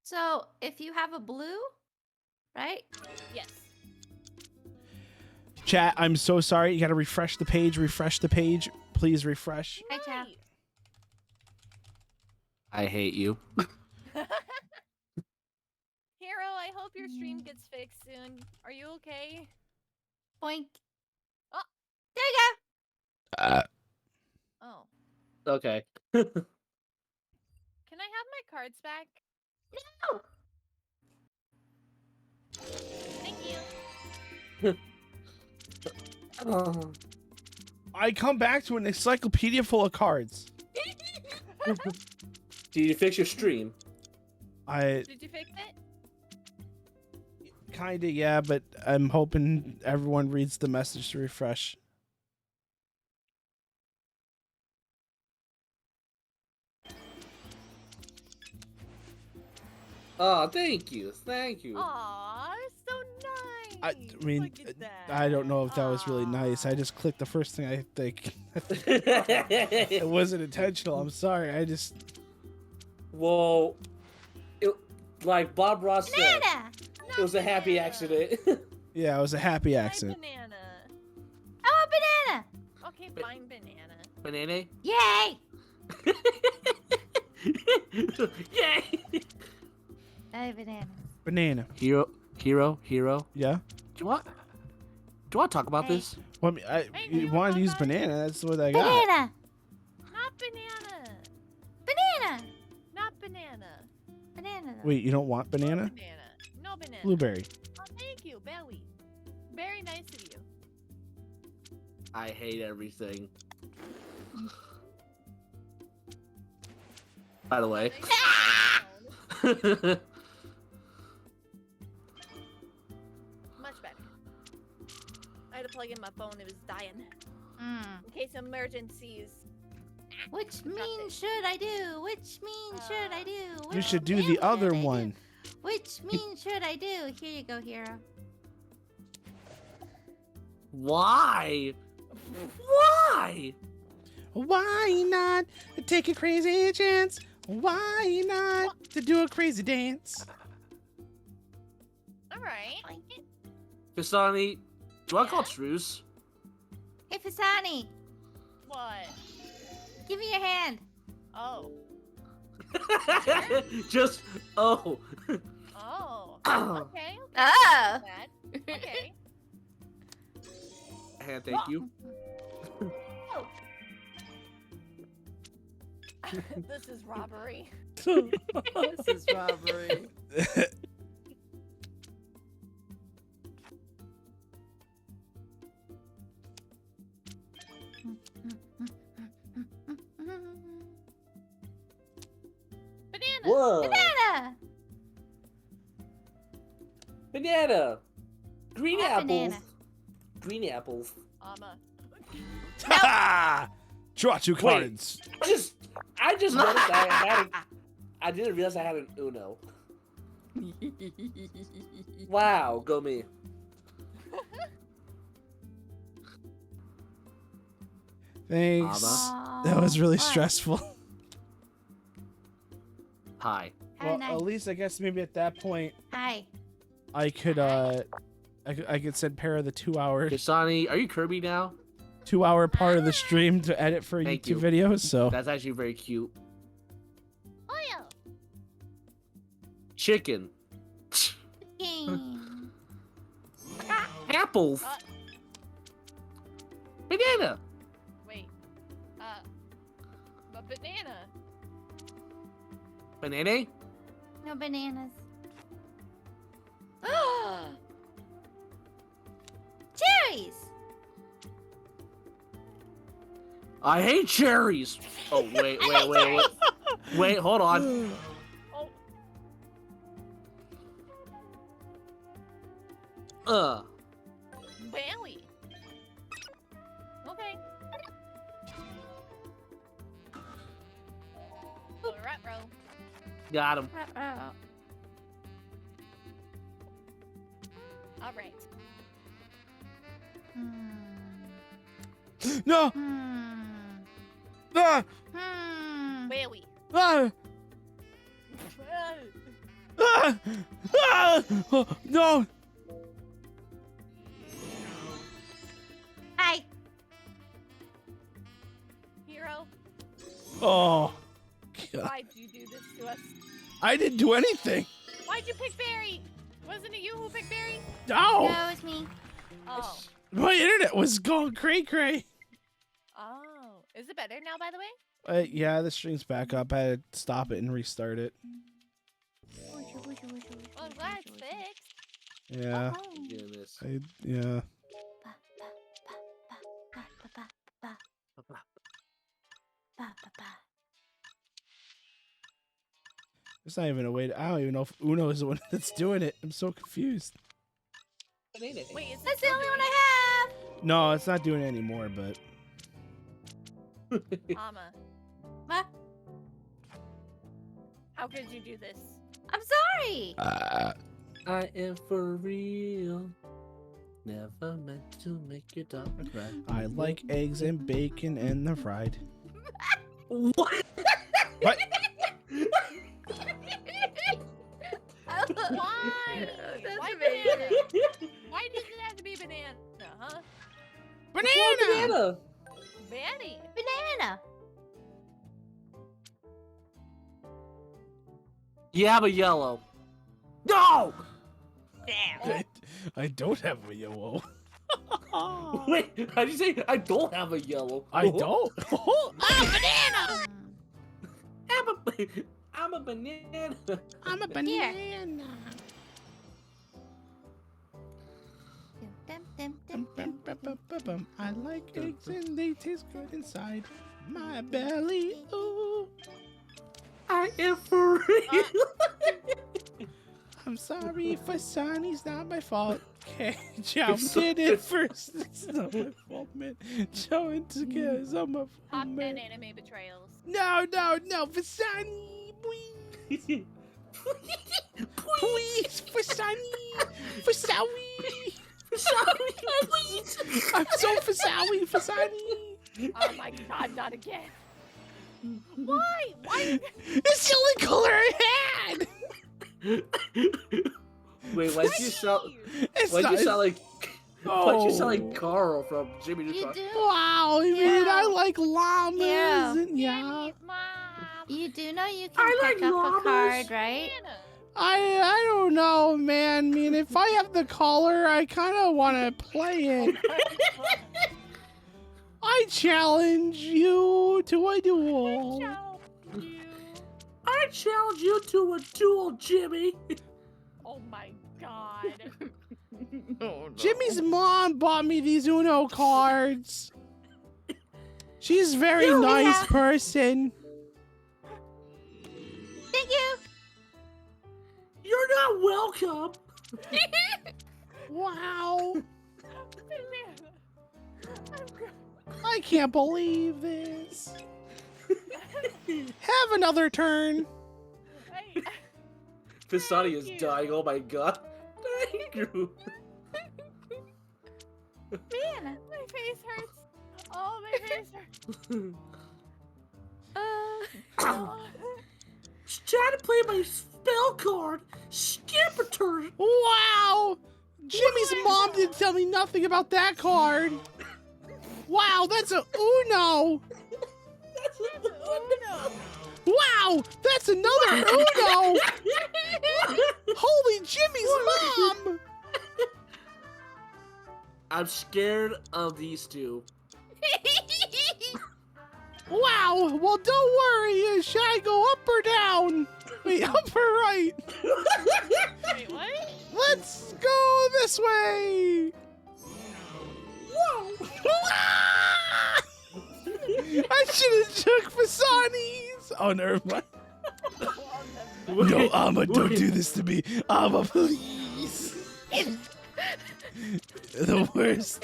So, if you have a blue, right? Yes. Chat, I'm so sorry. You got to refresh the page. Refresh the page. Please refresh. Hi, Chao. Right. I hate you. Hero, I hope your stream gets fixed soon. Are you okay? Boink. Oh. There you go. Oh. Okay. Can I have my cards back? No. Thank you. I come back to an encyclopedia full of cards. Did you fix your stream? Did you fix it? Kinda, yeah, but I'm hoping everyone reads the message to refresh. Oh, thank you. Thank you. Aw, so nice. I mean, Look at that. I don't know if that was really nice. I just clicked the first thing I think. It wasn't intentional. I'm sorry. I just... Well, like Bob Ross said, Banana. it was a happy accident. Yeah, it was a happy Hi, accident. banana. Oh, a banana. Okay, fine, banana. Banana? Yay. Yay! Oh, banana. Banana. Hero. Yeah? Do you want to talk about Hey. this? Well, I mean, Hey, you you wanted to want use that? banana. That's what I got. Banana. Not banana. Banana. Not banana. Banana. Wait, you don't want No banana? banana. No banana. Blueberry. Oh, thank you, Belly. Very nice of you. I hate everything. By the way. Much better. I had to plug in my phone. It was dying. Mm. In case of emergencies. Which mean should I do? Which mean should I do? You Which should do mean the should other I do? one. Which mean should I do? Here you go, Hero. Why? Why? Why not take a crazy chance? Why not to do a crazy dance? Alright. Fisani, do I call truce? Hey, Fisani, What? give me your hand. Oh. Just Oh. and Okay. Oh. That. Okay. thank you. This is robbery. This is robbery. Banana. Whoa! Banana. Banana! Green What apples! banana? Green apples. Ha! Draw two cards. I just noticed I didn't realize I had an Uno. Wow, go me. Thanks. Mama. That was really What? stressful. Hi. How Well, nice. at least I guess maybe at that point Hi. I could I could send Para the 2-hour Fisani, are you Kirby now? 2-hour part of the stream to edit for Thank YouTube you. videos. So That's actually very cute. Oil. Chicken. King. Apples. Banana. Wait. But banana. Banana. No bananas. Cherries. I hate cherries. Oh wait. Wait, hold on. Oh. Bailey. Okay. Ruh-roh. Got him. All right. no. Ah! Where are we? Ah! Ah! Ah! Oh, no! Hi. Hero, Oh. God. why'd you do this to us? I didn't do anything. Why'd you pick Barry? Wasn't it you who picked Barry? No! No, it's me. Oh. My internet was going cray-cray. Oh. Is it better now, by the way? Yeah, the stream's back up. I had to stop it and restart it. Well, I'm glad it's fixed. Yeah. Doing this. Yeah. There's not even a way to... I don't even know if Uno is the one that's doing it. I'm so confused. Wait, is it That's the still only one doing I No, it's not doing it anymore, but... it? Mama, have. how could you do this? I'm sorry. I am for real. Never meant to make your daughter cry. I like eggs and bacon and the fried. What? What? Why? That's Why amazing. banana? Why does it have to be banana, huh? Banana! Banny. Banana. You have a yellow. No! Damn. I don't have a yellow. Wait, how do you say I don't have a yellow? I don't. Banana. I'm a banana. I'm a banana. I like eggs and they taste good inside my belly. Ooh. I am for real. I'm sorry, Fisani's not my fault. Okay, Chao did it first. It's not my fault, man. Chao and Takea is on my fault, Top 10 man. anime betrayals. No, Fisani, please. Please, Fisani. Fisawi. Please. I'm so Fisani. Oh my god, not again. Why? Why? It's the only color I had. Wait, why'd you sound? It's Why'd you not- sound like? Oh. Why'd you sound like Carl from Jimmy You Neutron? do. Wow, I mean, I like llamas Yeah. and yeah. Mom. You do know you can I pick like up a llamas. card, right? Banana. I don't know, man. I mean, if I have the collar, I kind of want to play it. I challenge you to a duel. Show you. I challenge you to a duel, Jimmy. Oh my god. Jimmy's mom bought me these Uno cards. She's a very Yeah, we nice have- person. Thank you. You're not welcome. Wow. I'm crying. I can't believe this. Have another turn. Fisani is Thank you. dying. Oh my god. Thank you. Banana. My face hurts. Oh, my face hurts. Oh. She's trying to play my spell card. Skip a turn. Wow. Jimmy's mom didn't tell me nothing about that card. Wow, that's a Uno. Wow, that's another Uno. Holy Jimmy's mom. I'm scared of these two. Wow, well, don't worry. Should I go up or down? Wait, up or right? Wait, what? Let's go this way. Whoa. I should have took Fisani's. Oh, never mind. No, Amma, don't do this to me. Amma, please. The worst.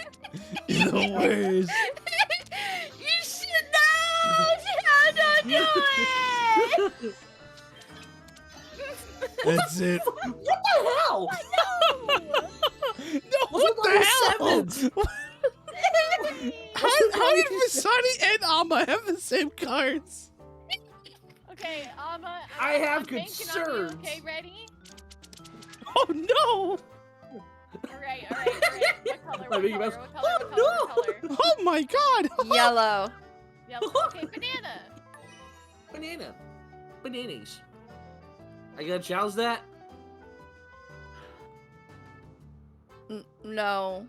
You're the worst. You should know. Don't do it. That's it. What the hell? No, What's what with all the the sevens? hell? How How did Fisani and Amma have the same cards? Okay, I have I'm banking on you. concerns. Okay, ready? Oh no! All right. What color? Let me guess. What color? Oh my god! Yellow. Yellow. Okay, banana. Banana. Bananas. Are you gonna challenge that? No.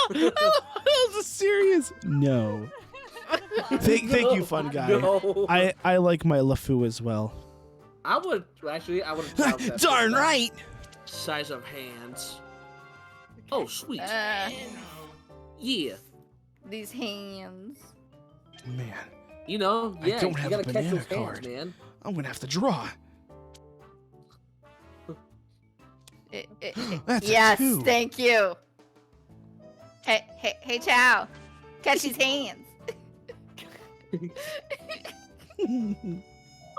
That was a serious no. Thank you, fun guy. No. I like my LeFou as well. I would actually. I would have challenged that. Darn right! Size of hands. Oh, sweet. Uh, Yeah. these hands. Man, You know, I yeah. don't You have gotta a catch banana those hands, card. man. I'm gonna have to draw. That's a Yes, 2. thank you. Hey, Chao. Catch these hands.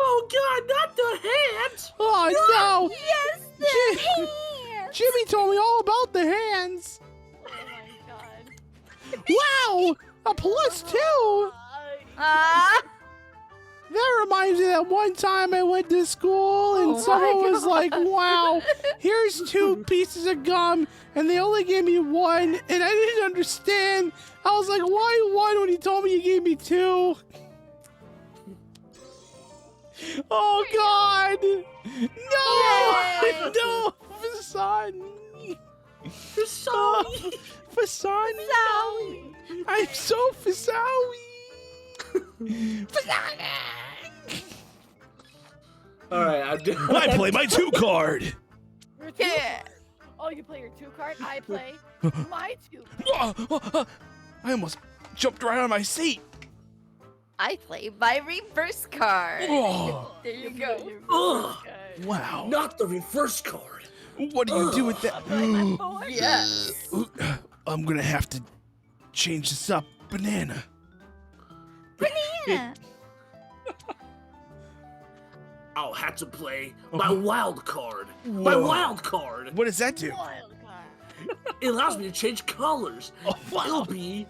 Oh God, not the hands! Oh no! Yes, the hands. Jimmy told me all about the hands. Oh my god. Wow! A +2! Ah. That reminds me that one time I went to school and Oh my someone was God. like, wow, here's 2 pieces of gum and they only gave me 1 and I didn't understand. I was like, why 1 when he told me he gave me 2? Oh God! No! Yay. No! Fisani! Fisani! Fisani! I'm so Fisani! All right, I'm doing. I play my 2 card. Yeah. Oh, you play your 2 card. I play my 2. I almost jumped right on my seat. I play my reverse card. Oh, There you go. Ugh, wow. not the reverse card. What do you do with that? Yes. I'm gonna have to change this up. Banana. Banana. I'll have to play my wild card. Whoa. My wild card. What does that do? Wild card. It allows me to change colors. Oh, wow. It'll be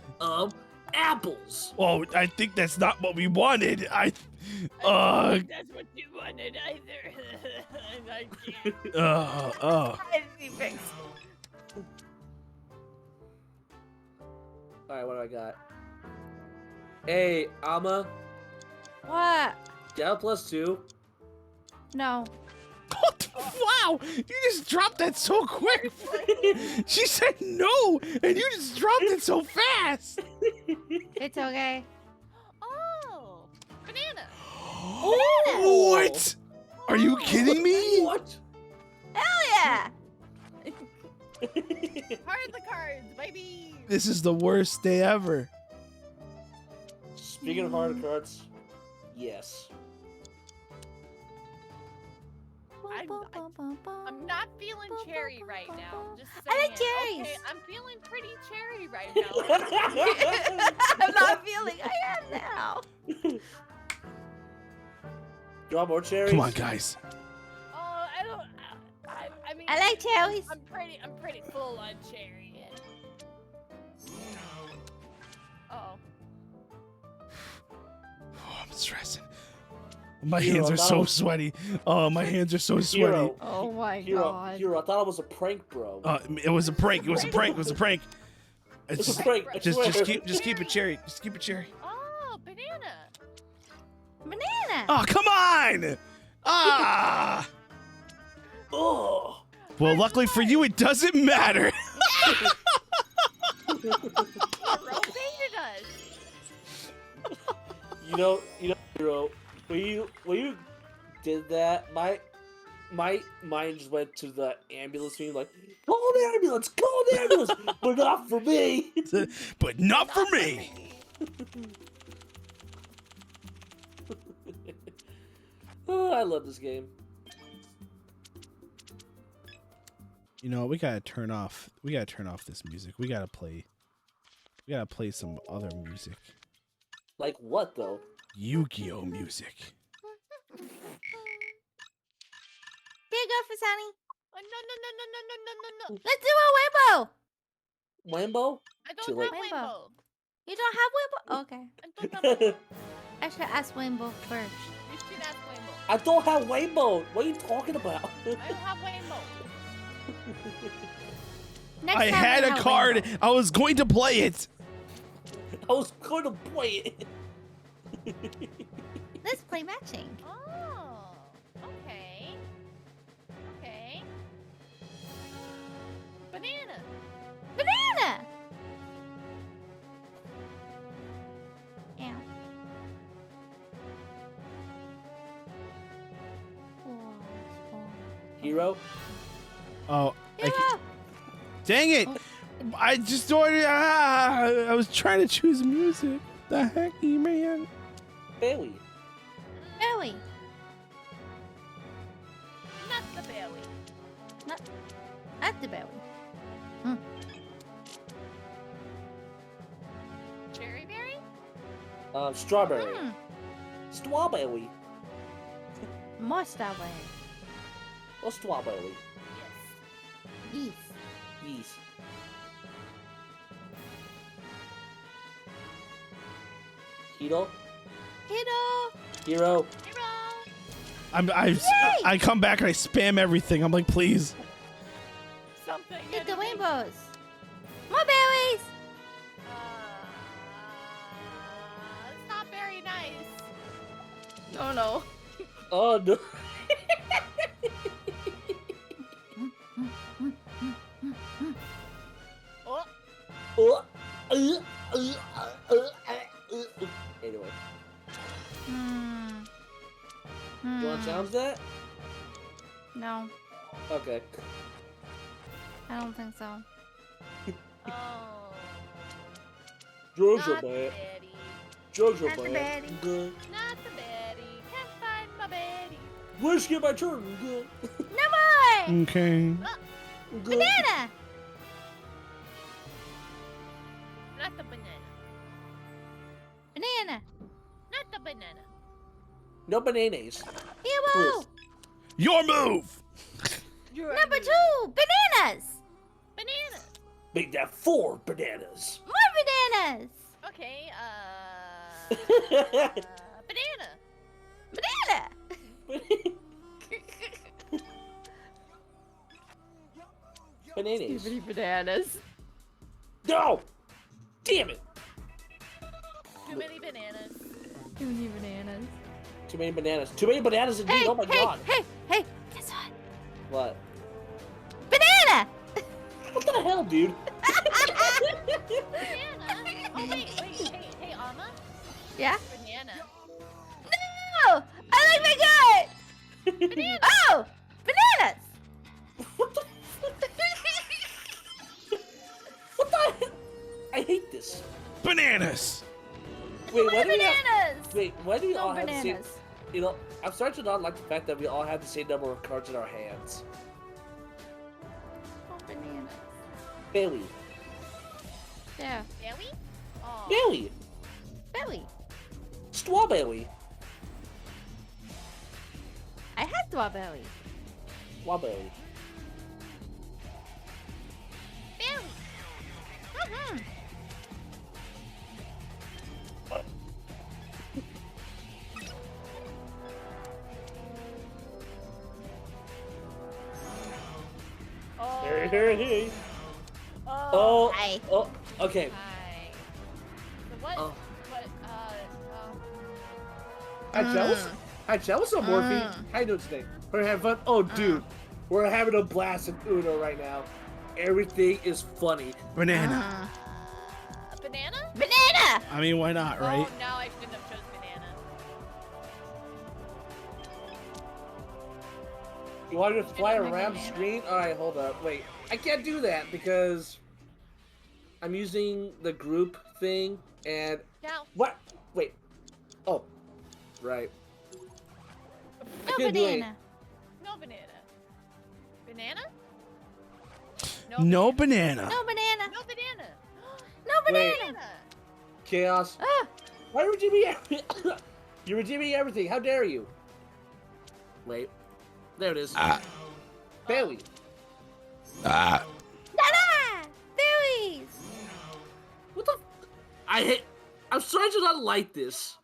apples. Oh, I think that's not what we wanted. That's what you wanted either. I can't. Oh. All right, what do I got? Hey, Amma, What? get a +2. No. Wow, you just dropped that so quick. She said no, and you just dropped it so fast. It's okay. Oh, banana. What? Are you kidding me? What? Hell yeah. Heart the cards, baby. This is the worst day ever. Speaking of hard cards, yes. I'm not feeling cherry right now. I'm just I like saying. cherries. Okay, I'm feeling pretty cherry right now. I'm not feeling. I am now. You want more cherries? Come on, guys. Oh, I don't. I mean, I like cherries. I'm pretty full on cherry. Uh-oh. Oh, I'm stressing. My Hero, hands are that so was- sweaty. Oh, my hands are so sweaty. Hero, Oh my Hero, god. Hero, I thought it was a prank, bro. It was a prank. It was a prank. It was a prank. It's It's a prank. I just swear. keep it cherry. Just keep it cherry. Oh, banana. Banana. Oh, come on! Ah! Oh. Well, luckily for you, it doesn't matter. Hero baited us. You know, Hero, when you did that, my mind just went to the ambulance scene, like, call the ambulance, but not for me. But not for me. Oh, I love this game. You know, we gotta turn off this music. We gotta play some other music. Like what though? Yu-Gi-Oh music. Here you go, Fisani. Oh, no. Let's do a wimbo. Wambo? I Too don't late. have Rainbow. rainbow. You don't have Wimbo? Okay. I don't have Wimbo. I should ask Wimbo first. You should ask Wimbo. I don't have Rainbow. What are you talking about? I don't have Wimbo. Next I time had we a have card. Wimbo. I was going to play it. I was going to play it. Let's play matching. Oh, okay. Okay. Banana. Banana! Ow. Hero? Oh, Hero! dang it! Oh. I just ordered. I was trying to choose music. The heck, man? Bailey. Joey. Not the belly. At the belly. Cherry berry? Strawberry. Mm. Strawberry. More strawberry. Or strawberry. Yes. Yes. Yes. Hero? Hero! Hero? Hero. I come back and I spam everything. I'm like, please. Something. Hit the anything. rainbows. More berries! It's not very nice. No, no. Oh no. Oh, Oh. Anyway, Hmm. you want to challenge that? No, Okay. I don't think so. oh. Drugs are Not the bad. Betty. Drugs are Not the bad. Betty. Good. Not the Betty. Can't find my Betty. Where's get my turn? Good. No more! Okay. Good. Banana! Not the banana. Banana! Not the banana. No bananas. Hero! Please. Your move. Number 2! Bananas! Banana. Make that 4 bananas. More bananas! Okay, banana. Banana! Bananas. bananas. No! Damn it! Too many bananas. Too many bananas. Too many bananas. Too many bananas indeed. Hey, Oh my hey, god. hey! Guess what? What? Banana! What the hell, dude? Banana. Oh wait. Hey, Alma. Yeah? Banana. No! I like my gut! Banana. Oh! Bananas! What the? What the hell? I hate this. Bananas. Wait, More why do we have? bananas! Wait, why do we No all have the same? bananas. You know, I'm starting to not like the fact that we all have the same number of cards in our hands. More bananas. Bailey. Yeah. Belly? Oh. Bailey. Belly. Strawberry. I had strawberry. Strawberry. Belly. Mm-hmm. Oh. Hey. Oh. Oh. Hi. Oh. Okay. Hi. So what? Oh. What? Hi, Chelsea. Hi, Chelsea. Morphe. How you doing today? We're having fun. Oh, dude. We're having a blast in Uno right now. Everything is funny. Banana. Banana? Banana! I mean, why not, right? Oh, no, I shouldn't have chosen banana. You want to fly Banana, around the banana. screen? Alright, hold up. Wait. I can't do that because I'm using the group thing and... Now. What? Wait. Oh. Right. I No couldn't do banana. No banana. Banana? No banana. No banana. No banana. No Wait. banana. Banana. Chaos. Ah, Why are you redeeming everything? You're redeeming everything. How dare you? Wait. There it is. Bailey. Nana! Berries! What the? I I'm starting to not like this.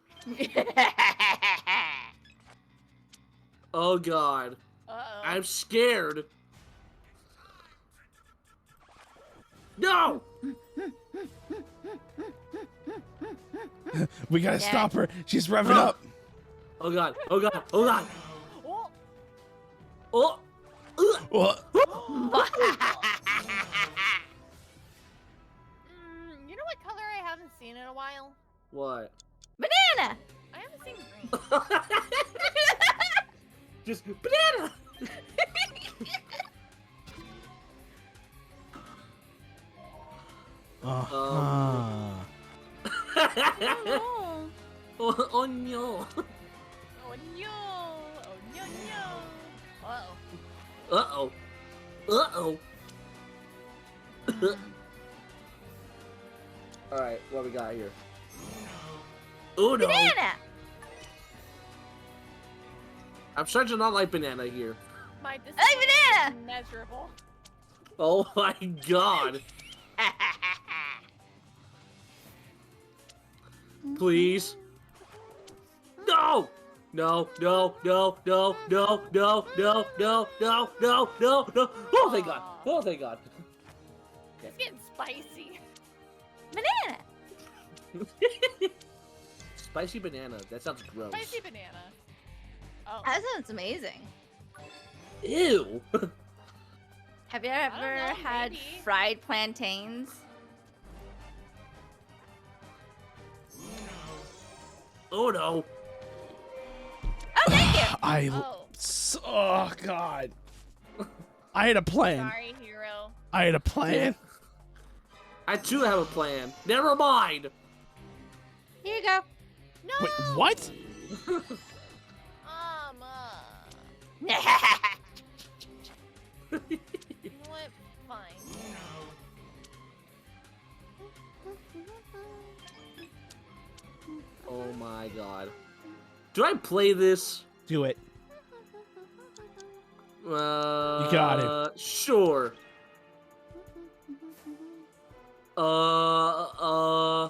Oh god. Uh-oh. I'm scared. No! We gotta Yeah. stop her. She's revving Oh. up. Oh god. Oh god. Oh god. Oh. Oh. Ugh. What? You know what color I haven't seen in a while? What? Banana! I haven't seen green. Just banana. Uh-huh. Oh, Oh, oh no. Oh no! Oh no no! Uh-oh. Uh-oh. Uh-oh. Alright, what we got here? Oh no. banana! I'm starting to not like banana here. My Hey, disappointment banana! is immeasurable. Oh my god. Please. No! No, no, no, no, no, no, no, no, no, no, no, no. Oh, thank god. Oh, thank god. It's getting spicy. Banana! Spicy banana. That sounds gross. Spicy banana. Oh. That sounds amazing. Ew. Have you don't ever know, had maybe. fried plantains? Oh no. Oh, thank you! Oh. Oh god. I had a plan. Sorry, hero. I had a plan. I too have a plan. Never mind. Here you go. No. Wait, what? You know what? Fine. Oh my god. Do I play this? Do it. You got it. Sure. Uh.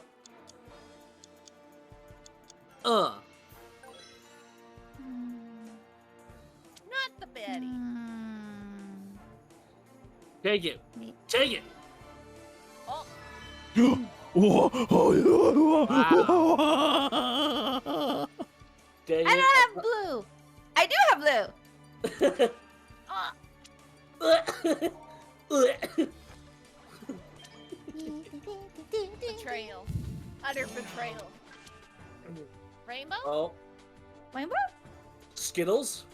Not the Betty. Take it. Take it. Oh. Dang I don't have blue. I do have blue. Betrayal. Utter betrayal. Rainbow? Oh, Rainbow? Skittles?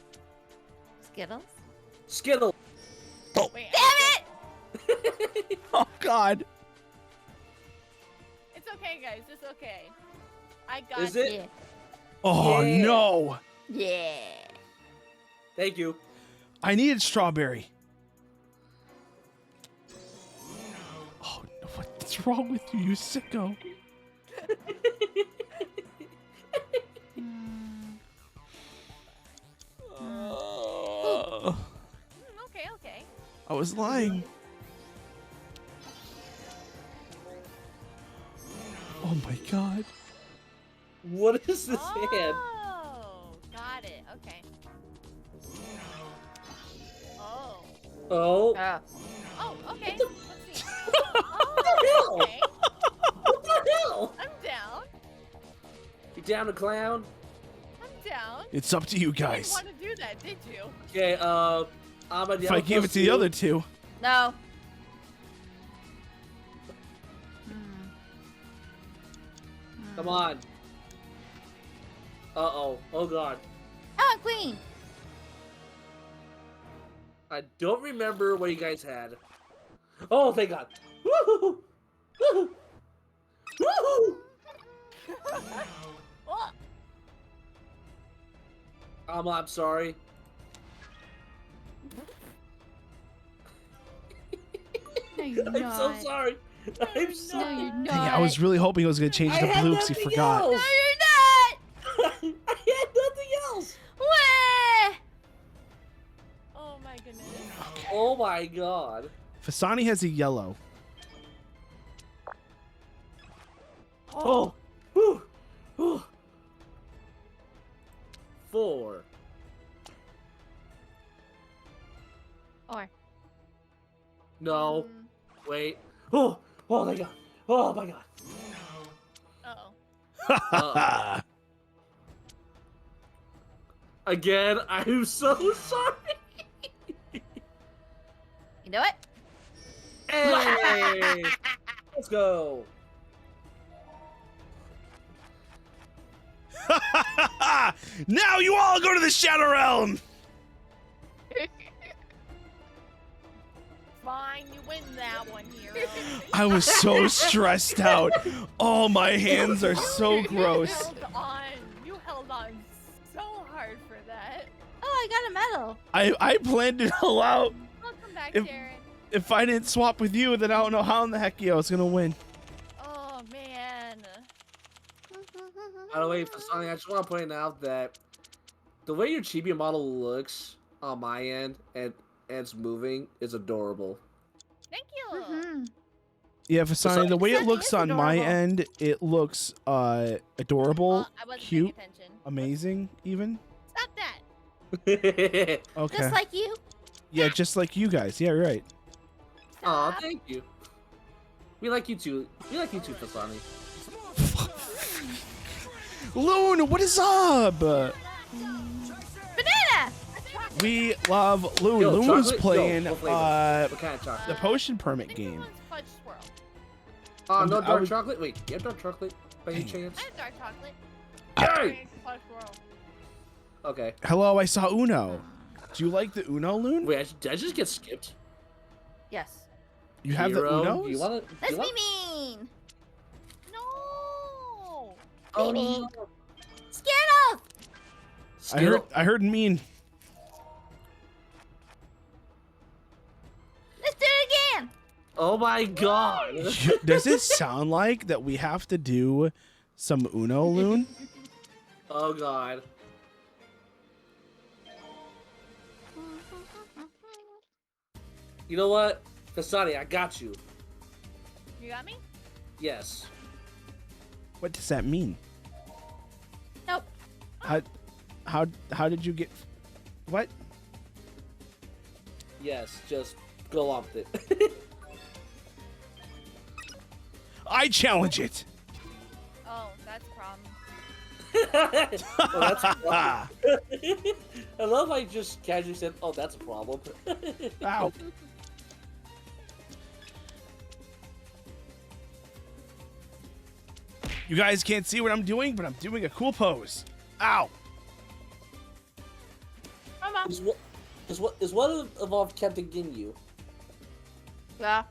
Skittles? Skittles. Wait, Damn it! Oh god. it's okay, guys. It's okay. I got Is you. it? Yeah. Oh Yeah. no. Yeah. Thank you. I needed strawberry. Oh no, what's wrong with you, you sicko? Okay, okay. I was lying. Oh my god. What is this hand? Oh, got it. Okay. Oh. Oh. Oh, okay. What Let's see. the Oh, hell? okay. What the hell? I'm down. You down to clown? I'm down. It's up to you You didn't guys. want to do that, did you? Okay, I'm a If I gave it to the other two. No. Come on. Uh-oh. Oh god. Oh, queen. I don't remember what you guys had. Oh, thank god. Woohoo! Woohoo! Woohoo! Oh, I'm sorry. No, you're I'm so not. sorry. I'm No, sorry. you're not. Dang it, I was really hoping it was gonna change I to had blue because he nothing forgot. else. No, you're not. I had nothing else. Wah! oh my goodness. Oh my god. Fisani has a yellow. Oh. Whew. Whew. 4. Or. No. Wait. Oh. Oh my god. Oh my god. Uh-oh. Again, I'm so sorry. You know what? Hey. Let's go. Now you all go to the Shadow Realm. Fine, you win that one, Hero. I was so stressed out. Oh, my hands are so gross. You held on so hard for that. Oh, I got a medal. I planned it all out. Welcome back, If- Darren. If I didn't swap with you, then I don't know how in the heck I was gonna win. Oh, man. By the way, Fisani, I just want to point out that the way your chibi model looks on my end and it's moving is adorable. Thank you. Mhm. Yeah, Fisani, the way it Fisani looks is on my adorable. end, it looks adorable, Well, I wasn't cute, paying attention. amazing, even. Stop that. Okay. Just like you. Yeah, just like you guys. Yeah, right. Aw, Stop. thank you. We like you too. We like you too, Fisani. Loon, what is up? Banana. We love Loon. Yo, Loon's chocolate? playing Yo, what flavor? What kind of the chocolate? potion I permit think game. one's fudge swirl. No I dark would- chocolate? Wait, you have dark chocolate by any Dang. chance? I have dark chocolate. Hey! Fudge swirl. Okay. Hello, I saw Uno. Do you like the Uno, Loon? Wait, did I just get skipped? Yes. You have the Hero, Unos? You want to? Let's be mean. No. Oh, Baby. no. Skittles. I heard mean. Let's do it again. Oh my god. Does it sound like that we have to do some Uno, Loon? Oh god. You know what? Fisani, I got you. You got me? Yes. What does that mean? Nope. How did you get? What? Yes, just go on with it. I challenge it. Oh, that's a problem. Well, that's a problem. I love how you just casually said, oh, that's a problem. Ow. You guys can't see what I'm doing, but I'm doing a cool pose. Ow. Mama. Is what evolved Captain Ginyu? Yeah.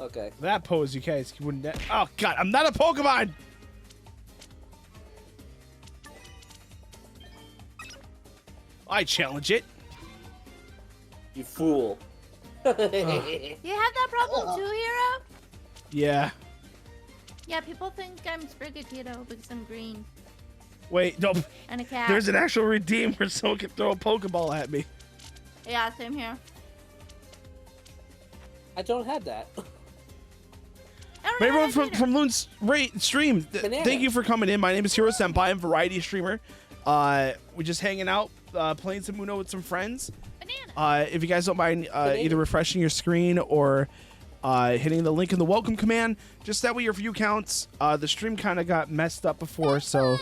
Okay. That pose, you guys wouldn't. Oh God, I'm not a Pokemon. I challenge it. You fool. You have that problem too, Hero? Yeah. Yeah, people think I'm Sprigatito because I'm green Wait, no. and a cat. There's an actual redeem where someone can throw a Pokeball at me. Yeah, same here. I don't have that. I don't Hey, know everyone how to from Loon's stream, Banana. thank you for coming in. My name is HeroSenpai. I'm a variety streamer. We're just hanging out, playing some Uno with some friends. Banana. If you guys don't mind either refreshing your screen or hitting the link in the welcome command, just that way your view counts. The stream kind of got messed up before, so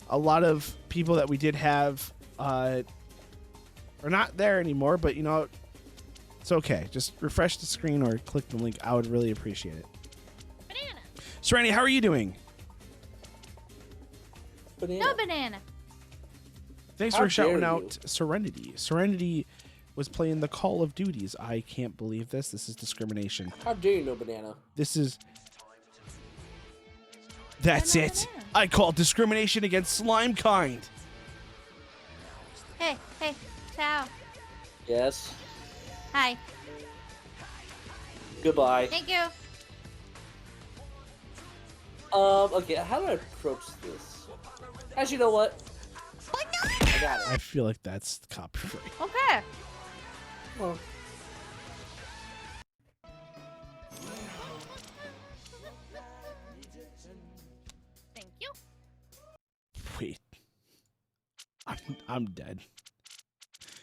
a lot of people that we did have are not there anymore, but you know, it's okay. Just refresh the screen or click the link. I would really appreciate it. Banana. Sereni, how are you doing? Banana. No banana. Thanks How for shouting dare out Serenity. Serenity was playing the Call of Duties. I can't believe this. This is discrimination. How dare you know banana? This is... That's Banana, it. banana. I call discrimination against slime kind. Hey, Chao. Yes. Hi. Goodbye. Thank you. Okay, how do I approach this? Actually, you know what? I got it. I feel like that's copyright. Okay. Well, I'm dead.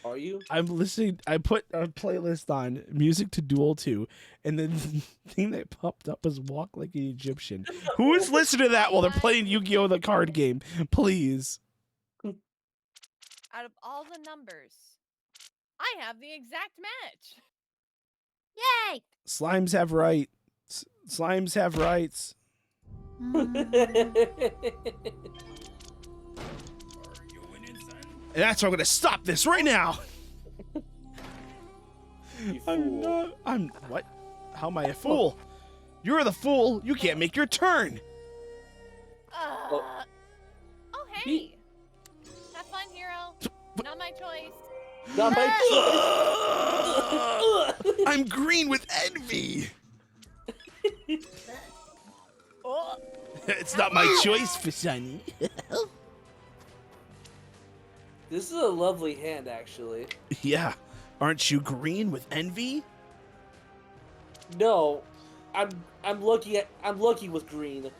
Are you? I'm listening. I put a playlist on music to Duel 2, and then the thing that popped up was Walk Like an Egyptian. Who is listening to that while they're playing Yu-Gi-Oh! The card game? Please. Out of all the numbers, I have the exact match. Yay! Slimes have rights. Slimes have rights. And that's why I'm gonna stop this right now. You I'm fool. not. I'm what? How am I a fool? You're the fool. You can't make your turn. Oh, hey. Have fun, hero. Not my choice. Not my choice. I'm green with envy. Oh. It's not my choice, Fisani. This is a lovely hand, actually. Yeah. Aren't you green with envy? No, I'm lucky with green.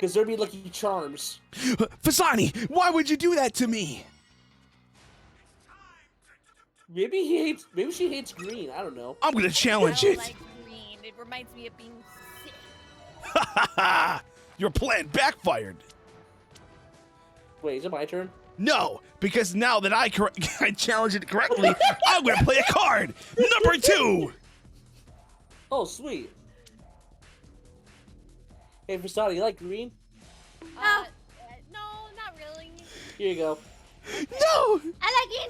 Cause there'd be lucky charms. Fisani, why would you do that to me? Maybe she hates green. I don't know. I'm gonna challenge I it. don't like green. It reminds me of being sick. Your plan backfired. Wait, is it my turn? No, because now that I challenged it correctly, I'm gonna play a card. Number 2. Oh, sweet. Hey, Fisani, you like green? No, not really. Here you go. No. I like you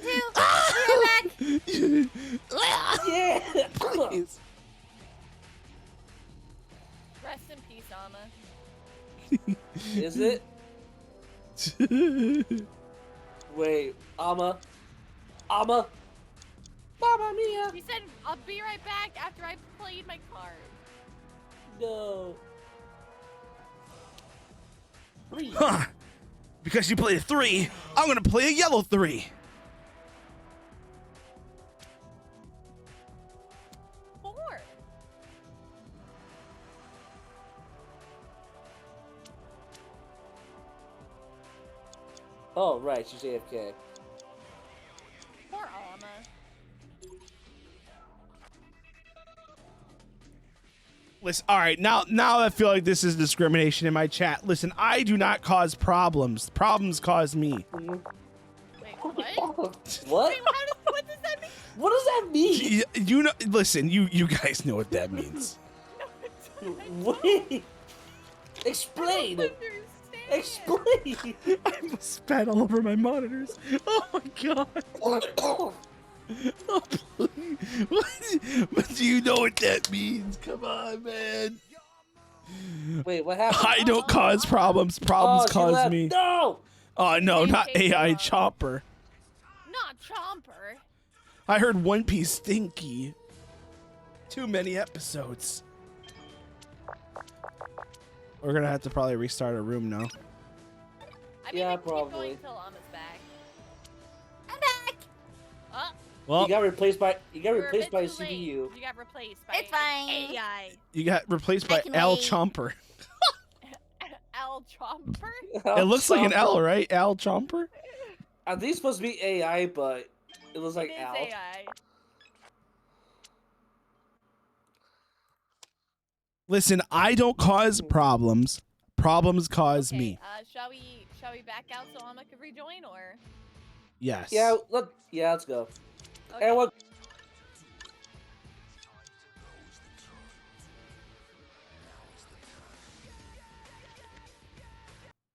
too. Yeah. Please. Rest in peace, Amma. Is it? Wait, Amma, Mamma Mia. He said, I'll be right back after I played my card. No. Three. Huh. Because you played a 3, I'm gonna play a yellow 3. 4. Oh, right, she's AFK. Poor Amma. Listen, all right, now I feel like this is discrimination in my chat. Listen, I do not cause problems. Problems cause me. Wait, what? What? Wait, what does that mean? What does that mean? You know, listen, you guys know what that means. No, it doesn't. Wait. Explain. I don't understand. Explain. I almost spat all over my monitors. Oh my god. Oh, please. What do you know what that means? Come on, man. Wait, what happened? I don't cause problems. Problems she cause left. me. No. Oh no, not Take AI off. Chopper. Not Chomper. I heard One Piece stinky. Too many episodes. We're gonna have to probably restart a room now. I mean, Yeah, we can keep probably. going until Amma's back. I'm back. Oh, Well, You got replaced by we're a bit a too late. CPU. You got replaced by It's fine. AI. you got replaced by I can Al wait. Chomper. Al Chomper? It looks like an L, right? Al Chomper? Are these supposed to be AI, but it looks like It is Al. AI. Listen, I don't cause problems. Problems cause Okay, me. shall we back out so Amma can rejoin, or? Yes. Yeah, let's go. Okay. And what?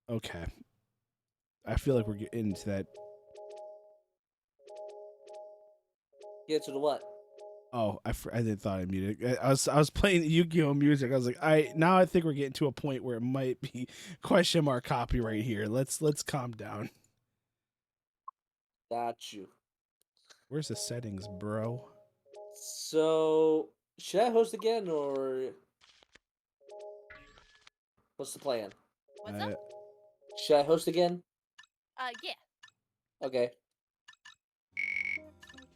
Okay. I feel like we're getting into that. Get to the what? Oh, I didn't thought I muted. I was playing Yu-Gi-Oh music. I was like, I think we're getting to a point where it might be question mark copyright here. Let's calm down. Got you. Where's the settings, bro? So, should I host again, or what's the plan? What's up? Should I host again? Yeah. Okay.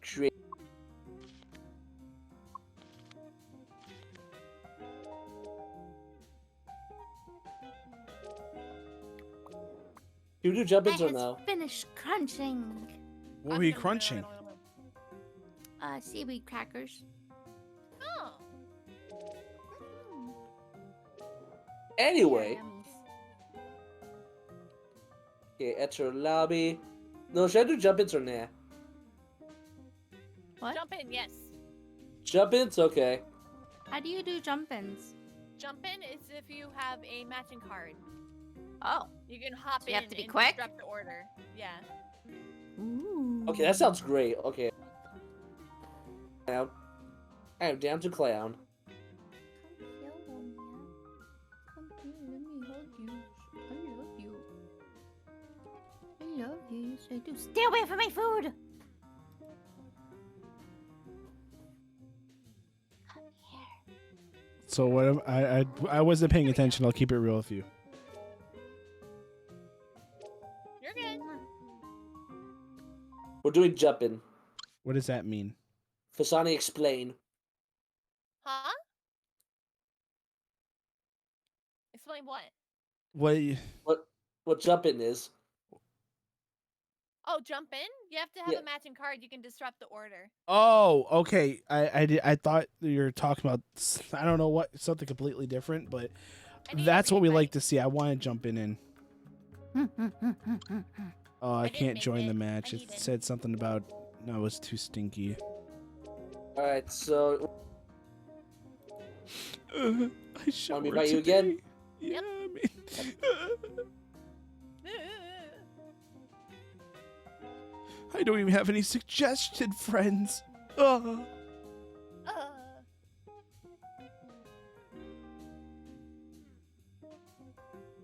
Create. You do jump-ins or has no? finished crunching. What were you crunching? Seaweed crackers. Oh. Mm. Anyway, Yums. okay, enter lobby. No, should I do jump-ins or nah? What? Jump in, yes. Jump-ins? Okay. How do you do jump-ins? Jump in is if you have a matching card. Oh. You can hop So in you have to be and quick? disrupt the order. Yeah. Ooh. Okay, that sounds great. Okay. Clown. I am down to clown. Come here, let me hug you. I love you. I love you. Yes, I do. Stay away from my food. Come here. So what? I wasn't paying attention. I'll keep it real with you. You're good. We're doing jump-in. What does that mean? Fisani, explain. Huh? Explain what? What? What jump-in is? Oh, jump in? You have to have Yeah. a matching card. You can disrupt the order. Oh, okay. I thought you were talking about I don't know what, something completely different, but I need that's a what we green like light. to see. I want to jump in. Oh, I I didn't can't make join the it. match. I It need it. said something about no, it was too stinky. Alright, so I should Want me to work bite you today. again? Yeah, man. I don't even have any suggested friends. Oh.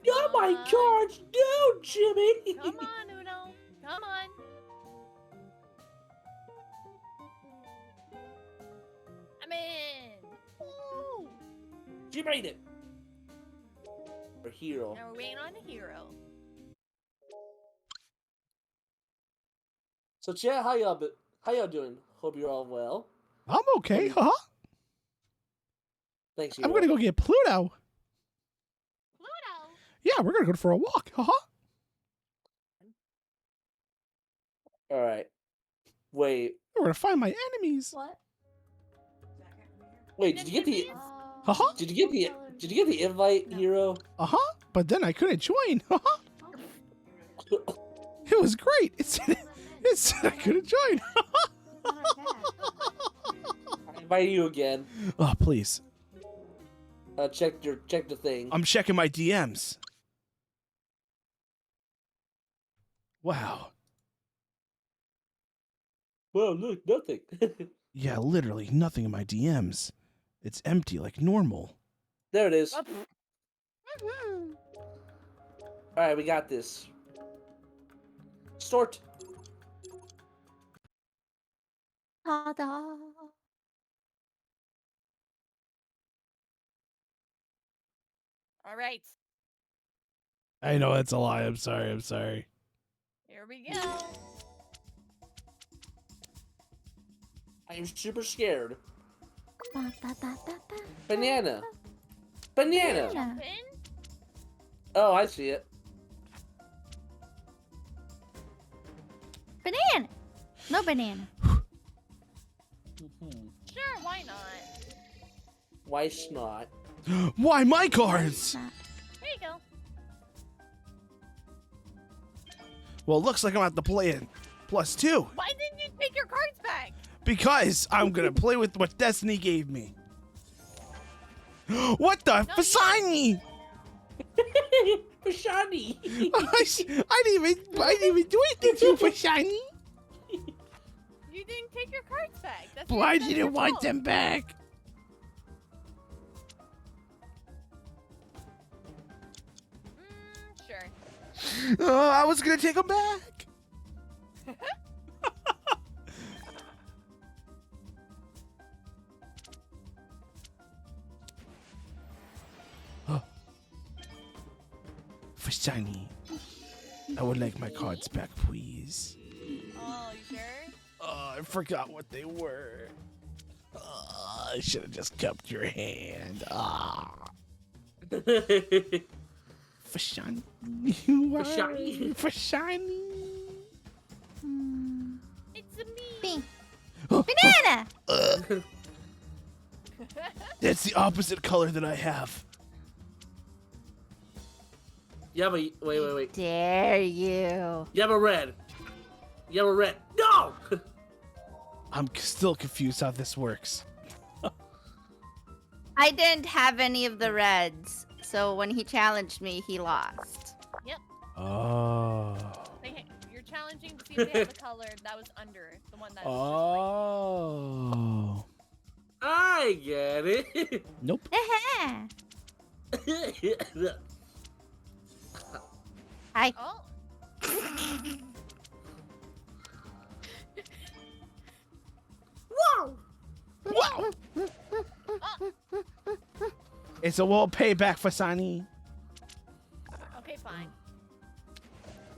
oh my cards, no, Jimmy. Come on, Uno. Come on. I'm in. Woo! She made it. For hero. Now we're waiting on a hero. So chat, how y'all doing? Hope you're all well. I'm okay, huh? Thanks, I'm hero. gonna go get Pluto. Pluto. Yeah, we're gonna go for a walk, haha. All right. Wait, We're gonna find my enemies. What? wait. Did you get the? Haha. Did you get the invite, hero? But then I couldn't join. Haha. It was great. It said I couldn't join. I invite you again. Oh, please. Check the thing. I'm checking my DMs. Wow. Well, look, nothing. Yeah, literally nothing in my DMs. It's empty like normal. There it is. Oh, All right, we got this. Start. Ta-da. all right. I know that's a lie. I'm sorry. Here we go. I am super scared. Ba-ba-ba-ba-ba. Banana. Banana. Banana. In. Oh, I see it. Banana. No banana. Sure, why not? Why snot? Why my cards? There you go. Well, it looks like I'm at the play-in. +2. Why didn't you take your cards back? Because I'm gonna play with what Destiny gave me. What the? Fisani! Fisani. I didn't even do anything to Fisani. You didn't take your cards back. That's But I that's your didn't want fault. them back. Sure. I was gonna take them back. Fisani, I would like my cards back, please. Oh, you sure? I forgot what they were. I should have just kept your hand. Fisani. You are Fisani. Fisani. It's a me. B. Banana. That's the opposite color that I have. You have a wait. Dare you? You have a red. You have a red. No. I'm still confused how this works. I didn't have any of the reds, so when he challenged me, he lost. Oh. You're challenging to see if they have a color that was under the one that. Oh. I get it. Nope. Hi. Oh. Whoa. Wow. It's a well payback, Fisani. Okay, fine.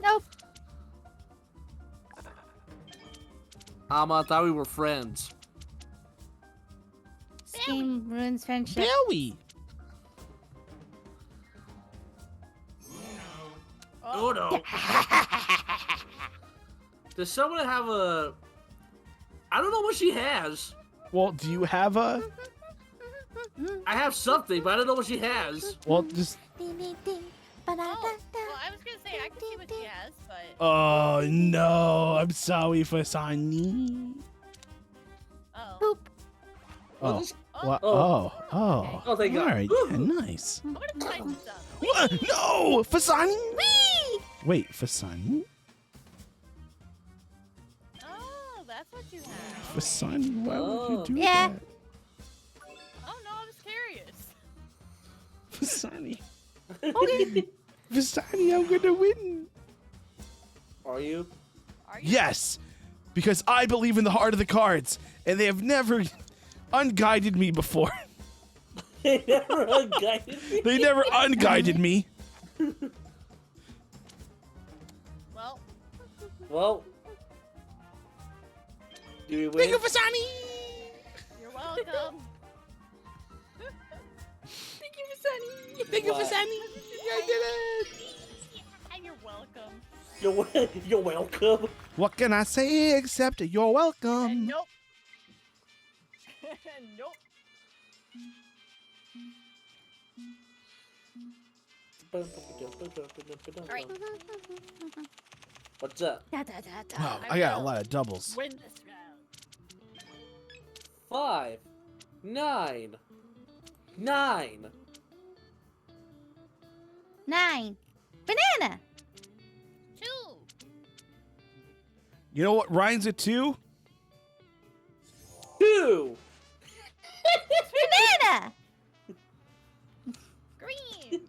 Nope. I thought we were friends. This game ruins friendship. Billy. Oh no. Does someone have a? I don't know what she has. Well, do you have a? I have something, but I don't know what she has. Well, just. Oh, well, I was gonna say I can see what she has, but Oh no! I'm sorry, Fisani. oh, Boop. Well, Oh. this- What? Oh. Oh. Oh. Okay. Oh, thank God. All right. Yeah, Woo. nice. I'm gonna try some stuff. What? No, Fisani. Wait, Fisani. Oh, that's what you have. Fisani, why would you do Yeah. that? Oh no, I was curious. Fisani. Fisani, I'm gonna win. Are you? Are you? Yes, because I believe in the heart of the cards, and they have never unguided me before. They never unguided me. They never unguided me. Well, Well, do we win? Thank you, Fisani. you're welcome. Thank you, Sunny. Thank you, What? Fisani. I did it. And you're welcome. You're welcome. What can I say except you're And welcome? nope. Nope. Alright. What's up? Da, da, da, da. Wow, I I got a will. lot of doubles. Win this round. 5, 9, 9. 9. Banana. 2. You know what rhymes with 2? 2. Banana. Green.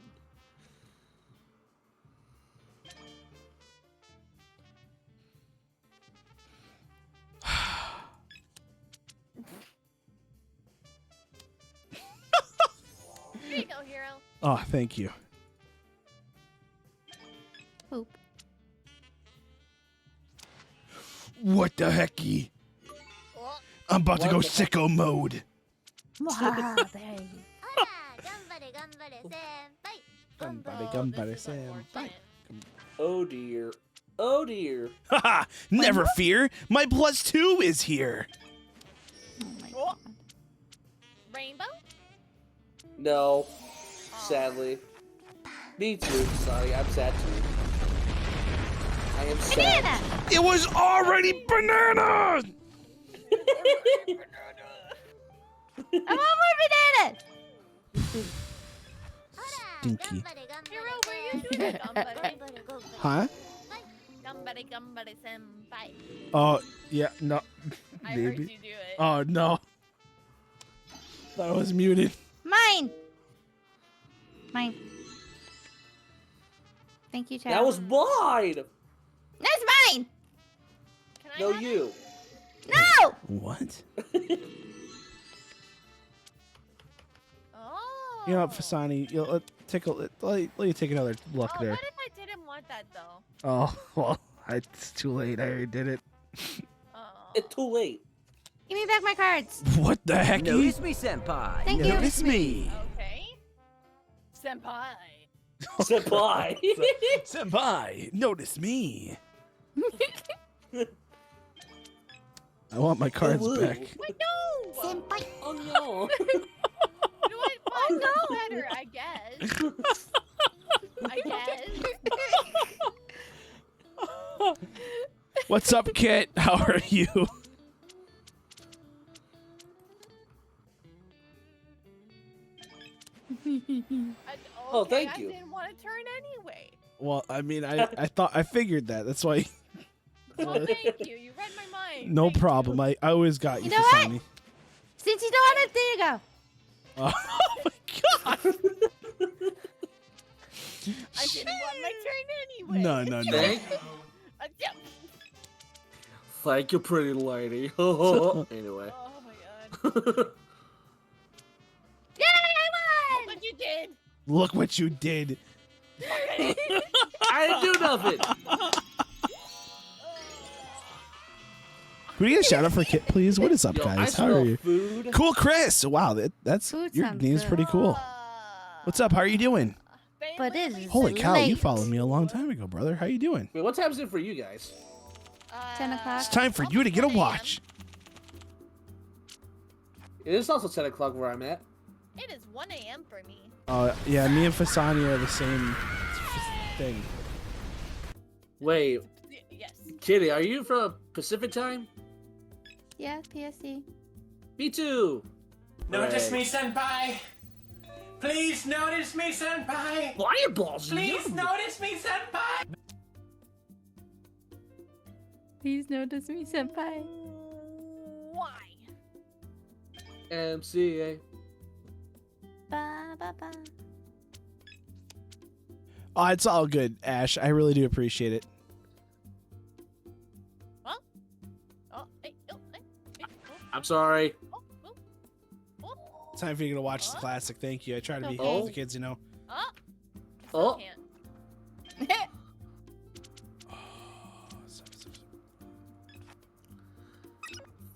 Here you go, hero. Oh, thank you. Poop. What the hecky? Oh, I'm about to What go the sicko mode. Wow, there you this is unfortunate. Oh dear. Oh dear. Haha! Never fear. My +2 is here. Oh. Rainbow? No. Aw. Sadly. Me too. Sorry, I'm sad too. I am sad. Banana. It was already banana. I want more bananas. Stinky. Hero, what are you doing? Gambare. Huh? Gambare senpai. Oh, yeah, no. I heard Maybe. you do it. Oh, no. That was muted. Mine. Mine. Thank you, Chao. That was mine. That's mine. Can I No, have it? you. No. What? Oh. You know what, Fisani? Let you take another look Oh, there. what if I didn't want that though? Oh, well, it's too late. I already did it. Oh. It's too late. Give me back my cards. What the heck? Notice me, senpai. Thank you. Notice me. Okay. Senpai. Senpai. Senpai, notice me. I want my cards Ooh. back. Wait, no! Senpai. Oh no. You know what? Mine's better, I guess. I guess. What's up, Kit? How are you? Oh, thank you. I didn't want to turn anyway. Well, I mean, I figured that. That's why. Well, thank you. You read my mind. No Thank you. problem. I always got you, You know what? Fisani. Since you don't want it, there you go. Oh my god. I didn't want my turn anyway. No, no, no. Yeah. Thank you, pretty lady. Anyway. Oh my god. Yay, I won! What you did? Look what you did. I didn't do nothing. Could we get a shout out for Kit, please? What is up, Yo, I guys? How smell are you? food. Cool, Chris. Wow, that's Food your sounds name's good. pretty cool. What's up? How are you doing? But it is Holy cow, you late. followed me a long time ago, brother. How you doing? Wait, what time is it for you guys? 10 o'clock. It's time for you to get a watch. It is also 10 o'clock where I'm at. It is 1 a.m. for me. Yeah, me and Fisani are the same thing. Wait, Yes. Kitty, are you from Pacific time? Yeah, PSC. Me too. Notice me, senpai! Please notice me, senpai! Fireballs. Please notice me, senpai! Please notice me, senpai. Why? MCA. Ba, ba, ba. Oh, it's all good, Ash. I really do appreciate it. Oh, hey, oh, hey, hey, I'm sorry. oh, oh, oh, It's time for you to watch the classic. Thank you. I try to be Okay. with the kids, you know. oh. Oh. Can't.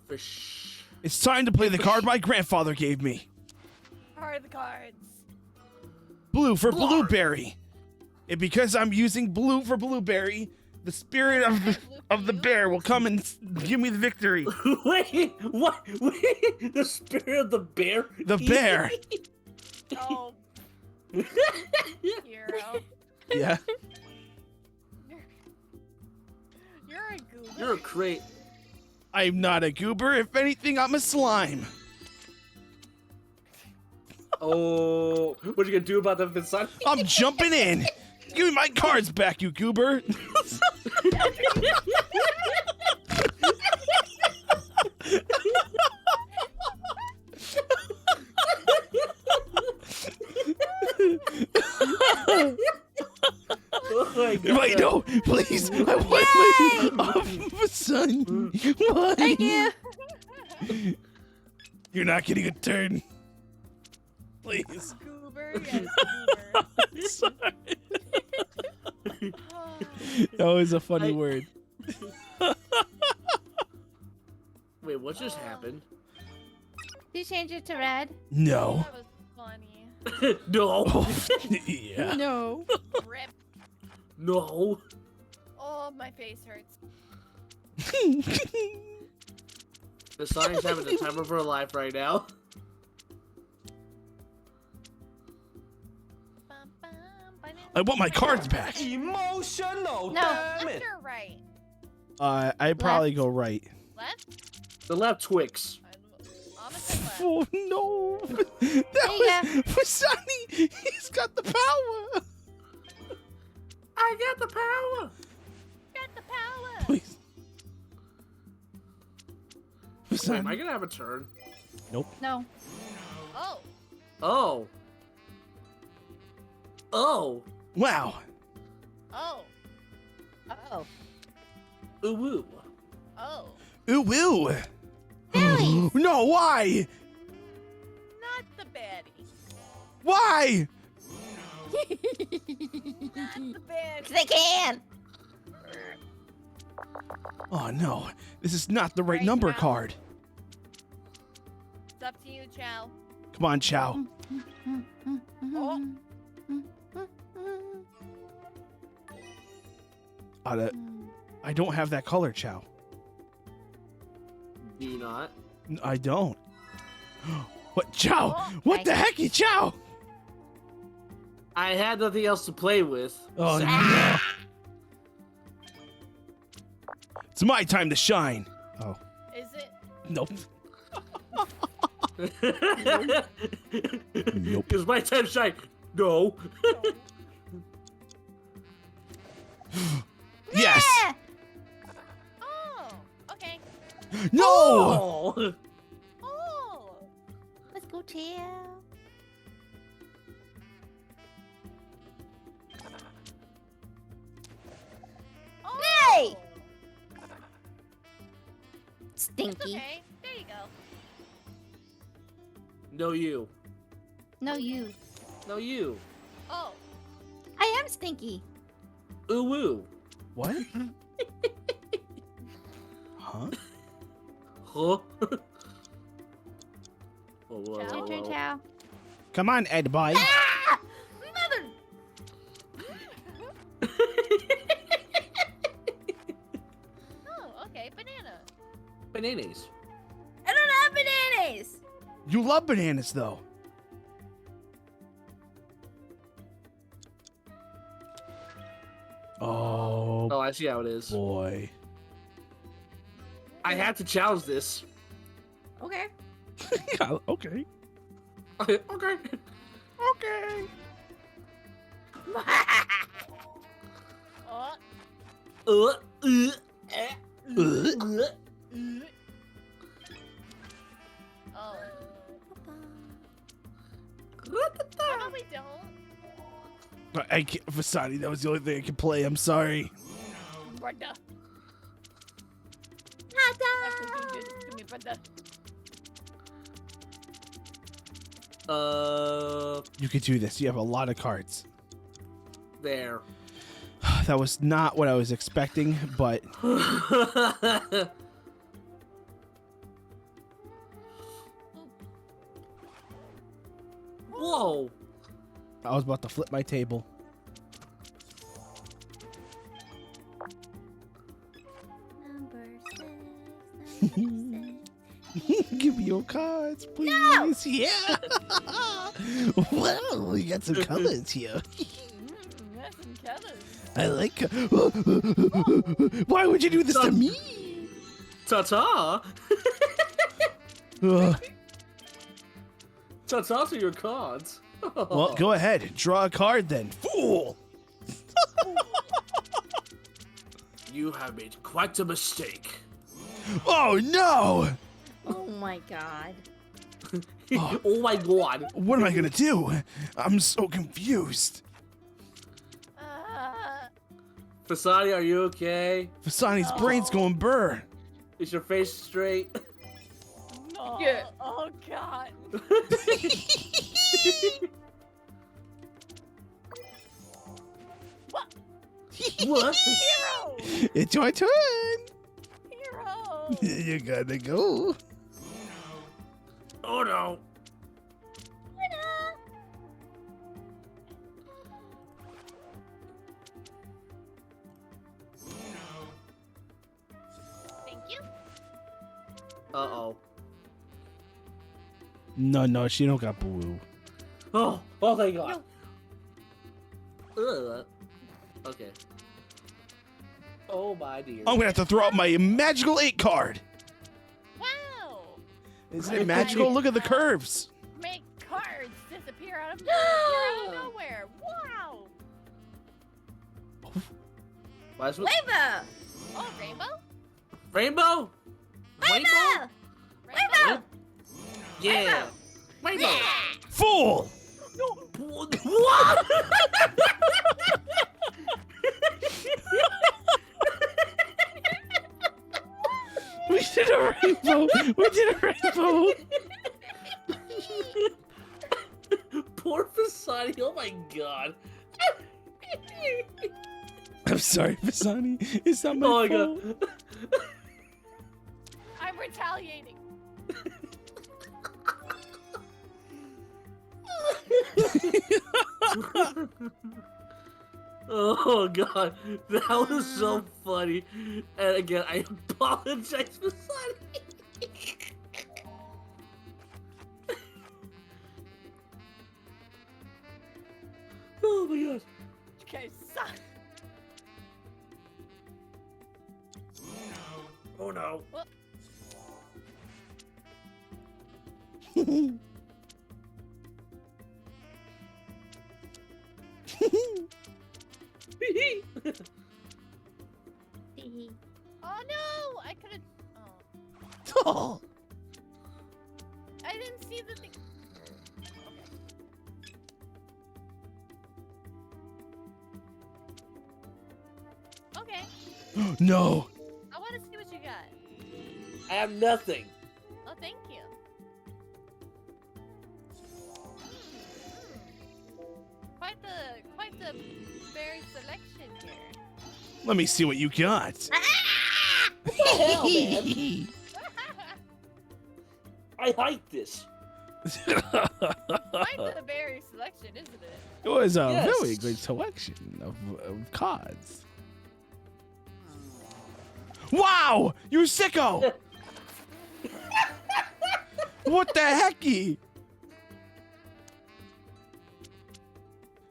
Fish. It's time to play the card my grandfather gave me. Are the cards? Blue for Blarg. blueberry. And because I'm using blue for blueberry, the spirit of the bear will come and give me the victory. Wait, what? Wait, the spirit of the bear? The bear. Oh, hero. Yeah. You're a goober. You're a crate. I'm not a goober. If anything, I'm a slime. Oh, what you gonna do about that, Fisani? I'm jumping in. Give me my cards back, you goober. Oh my God. Wait, no, please. I want my son. Why? Thank you. You're not getting a turn. Please. Goober, yes, goober. Sorry. Oh, That was a funny I- word. Wait, what just happened? Did you change it to red? No. that was funny. No. Yeah. No. Rip. No. Oh, my face hurts. Fisani's having the time of her life right now. Bum, bum, banana. I want my cards back. Emotional, No. damn Left it! or right? I'd probably Left. go right. Left? The left Twix. I'm gonna say left. Oh no! There That was Fisani. He's got the power. I got the power. Got the power. Please. Wait, am I Fisani. gonna have a turn? No. Oh. Oh. Oh. Wow. Oh. Oh. Ooh woo. Oh. Ooh woo. Really? No, why? Not the baddie. Why? Not the baddie. They can. Oh no, this is not the right Right number now. card. It's up to you, Chao. Come on, Chao. Oh. I don't have that color, Chao. Do you not? I don't. What, Chao? Oh, What the heck, you Chao? I had nothing else to play with. Oh So- no! It's my time to shine. Oh Is it? nope. Nope. It's my time to shine. No. Yes. Yeah! Oh, okay. No. Oh. Oh. Let's go, Chao. Oh. Hey! It's Stinky. okay. There you go. No, you. No, you. No, you. Oh. I am stinky. Ooh woo. What? Huh? Huh? Oh, whoa, Chao? It's your whoa, turn, whoa. Chao. Come on, Ed boy. Ah! Mother! Oh, okay. Banana. Bananas. I don't have bananas! You love bananas, though. Oh Oh, I see how it is. boy. I had to challenge this. Okay. Yeah, okay. Okay. Okay. Oh. Eh. Oh. How about we don't? I can't, Fisani, that was the only thing I could play. I'm sorry. Brother. Nada! To me, brother. You could do this. You have a lot of cards. There. That was not what I was expecting, but Whoa. I was about to flip my table. Number 6. Number 6. Give me your cards, please. Yeah. Wow, we got some colors here. That's some colors. I like. Why would you do this to me? Ta-ta. Ugh. Ta-ta to your cards. Well, go ahead. Draw a card then. Fool. You have made quite a mistake. Oh no. Oh my god. Oh my god. What am I gonna do? I'm so confused. Fisani, are you okay? Fasani's brain's going burr. Is your face straight? No. Yeah. Oh, God. What? Hero! It's your turn. Hero! You gotta go. Oh no. Thank you. Uh-oh. No, she don't got blue. Oh, thank God. Ugh. Okay. Oh my dear. I'm gonna have to throw out my magical 8 card. Wow! Isn't it magical? Look at the curves. Make cards disappear out of nowhere. Wow! Why is it- Rainbow! Oh, rainbow? Rainbow? Rainbow! Rainbow! Yeah. Rainbow. Fool. What? We did a rainbow. We did a rainbow. Poor Fisani. Oh my God. I'm sorry, Fisani. It's not my Oh my fault. God. I'm retaliating. Oh god, that was so funny. And again, I apologize for Sunny. Oh my gosh. You guys suck. Oh no. Oh no! I could have. Oh. Oh. I didn't see the thing. Okay. Okay. No. I want to see what you got. I have nothing. Oh, thank you. Quite the berry selection here. Let me see what you got. What the hell, man? I hike this. Quite the berry selection, isn't it? It was a Yes. very good selection of cards. Wow! You sicko! What the hecky?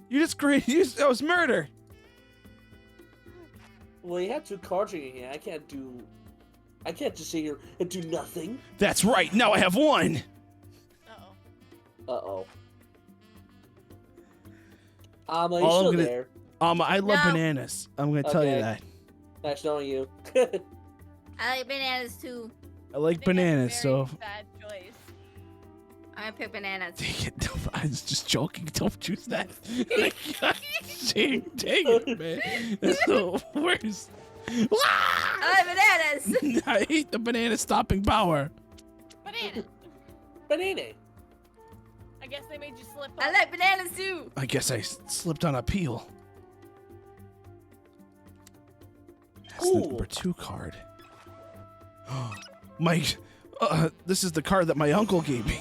You just created. That was murder. Well, you have two cards in your hand. I can't just sit here and do nothing. That's right. Now I have one. Uh-oh. Uh-oh. You're All I'm still gonna- there. I love No. bananas. I'm gonna tell you Okay. that. That's not you. I like bananas too. I like I think bananas. that's a So very bad choice. I'm gonna pick bananas. dang it! I was just joking. Don't choose that. Dang it, man. That's the worst. I like bananas. I hate the banana stopping power. Banana. Banana. I guess they made you slip up. I like bananas too. I guess I slipped on a peel. That's the Ooh. number 2 card. Mike, this is the card that my uncle gave me.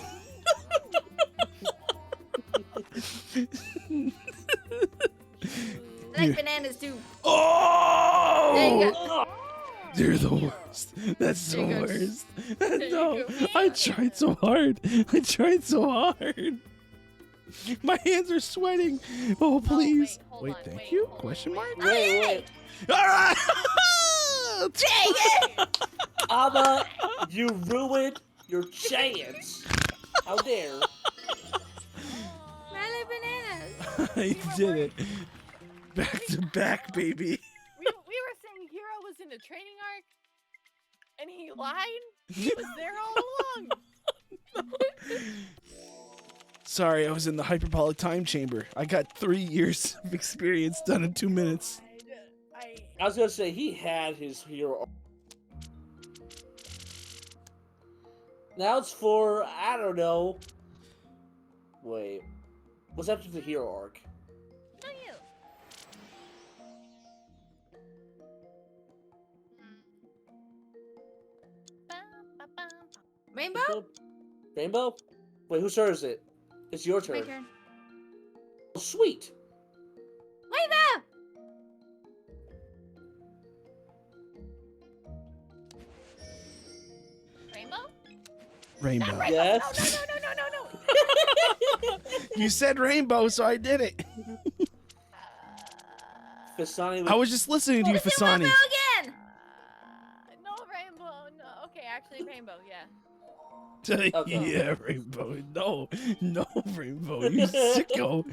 I like bananas too. Oh! There you go. Oh, They're the worst. That's the There you go. worst. you No, go. I tried so hard. I tried so hard. My hands are sweating. Oh, please. wait, hold on, thank wait, you? hold on, Question wait. mark? wait. All right. Dang it! Amma, you ruined your chance. How dare. I like bananas. I did it. Back to back, baby. We were saying Hero was in a training arc, and he lied. He was there all along. Sorry, I was in the hyperbolic time chamber. I got 3 years of experience done in 2 minutes. I was gonna say he had his hero. Now it's for I don't know. Wait, what's after the hero arc? No, you. Rainbow? Rainbow? Wait, whose turn is it? It's your turn. My turn. Oh, sweet. Rainbow! Rainbow? Rainbow. Rainbow. Yes. No. You said rainbow, so I did it. Fisani. I was just listening to you, Let's do Fisani. Rainbow again! No rainbow. No. Okay, actually rainbow. Yeah. Okay. Yeah, rainbow. No, rainbow. You sicko.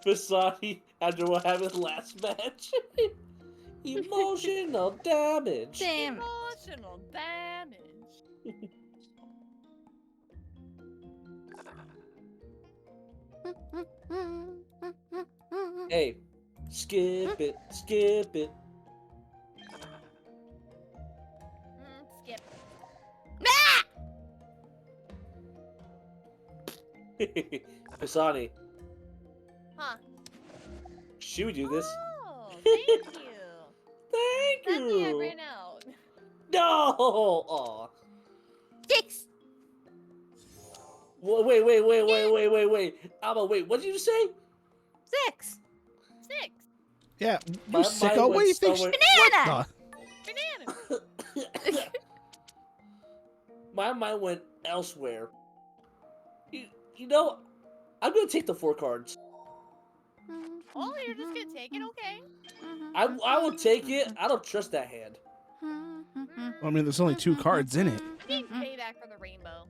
Fisani, after what happened last match. Emotional damage. Damn. Emotional damage. Hey, skip it, skip it. Skip. Fisani, Huh. should we do this? Oh, thank you. Thank Sadly, I you. ran out. No. Aw. 6! Wait. Alma, wait. What did you say? 6! 6. Yeah, you My sicko. mind What do you went think? somewhere- Banana! Banana. My mind went elsewhere. You know, I'm gonna take the 4 cards. Oh, you're just gonna take it? Okay. I will take it. I don't trust that hand. I mean, there's only 2 cards in it. I need payback for the rainbow.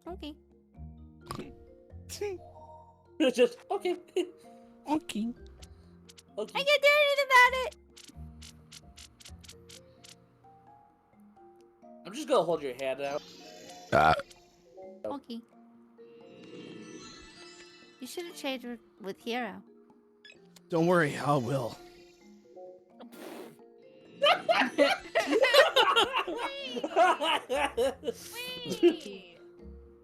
Okay. It's just okay. Okay. I Okay. can't do anything about it. I'm just gonna hold your hand out. Okay. You should have traded with Hero. Don't worry, I will. Wait.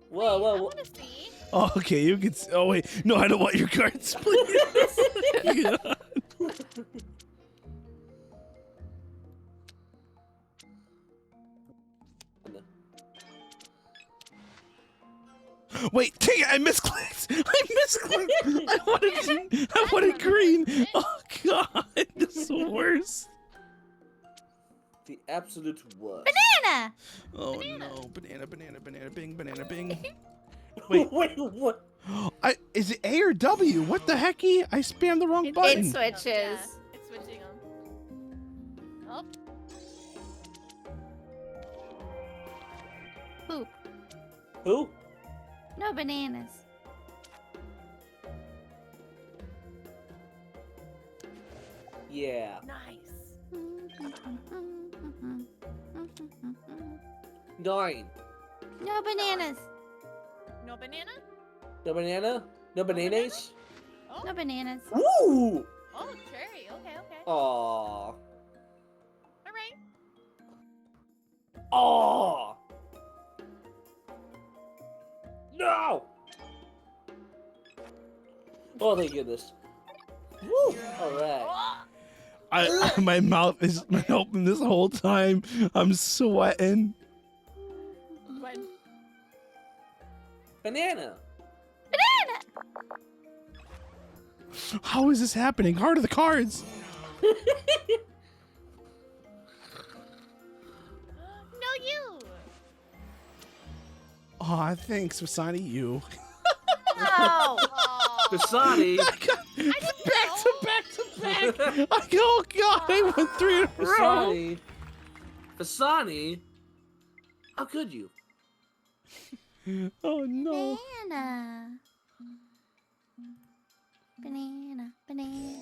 Whoa, I whoa, whoa. wanna see. Oh, okay, you can. Oh wait, no, I don't want your cards, please. Yeah. Wait, dang it, I misclicked. I wanted green. Oh god, this is the worst. The absolute worst. Banana! Oh no, banana, bing, banana, bing. Wait, Wait. what? Is it A or W? What the hecky? I spammed the wrong button. It switches. Yeah, it's switching them. Oh, Poop. Who? No bananas. Yeah. nice. 9. No bananas. No banana? No banana? No bananas? Oh, No bananas. Woo! oh, cherry. Okay, okay. Aww. All right. Aww. No! Oh, thank goodness. Woo! Alright. Oh, My mouth is open this whole time. I'm sweating. when Banana. How is this happening? Heart of the cards. no, you. Aw, thanks, Fisani, you. No. Oh, Fisani. I got back to back. Oh god, I went 3 in a row. Fisani. Fisani. How could you? Oh no. Banana. Banana. Banana.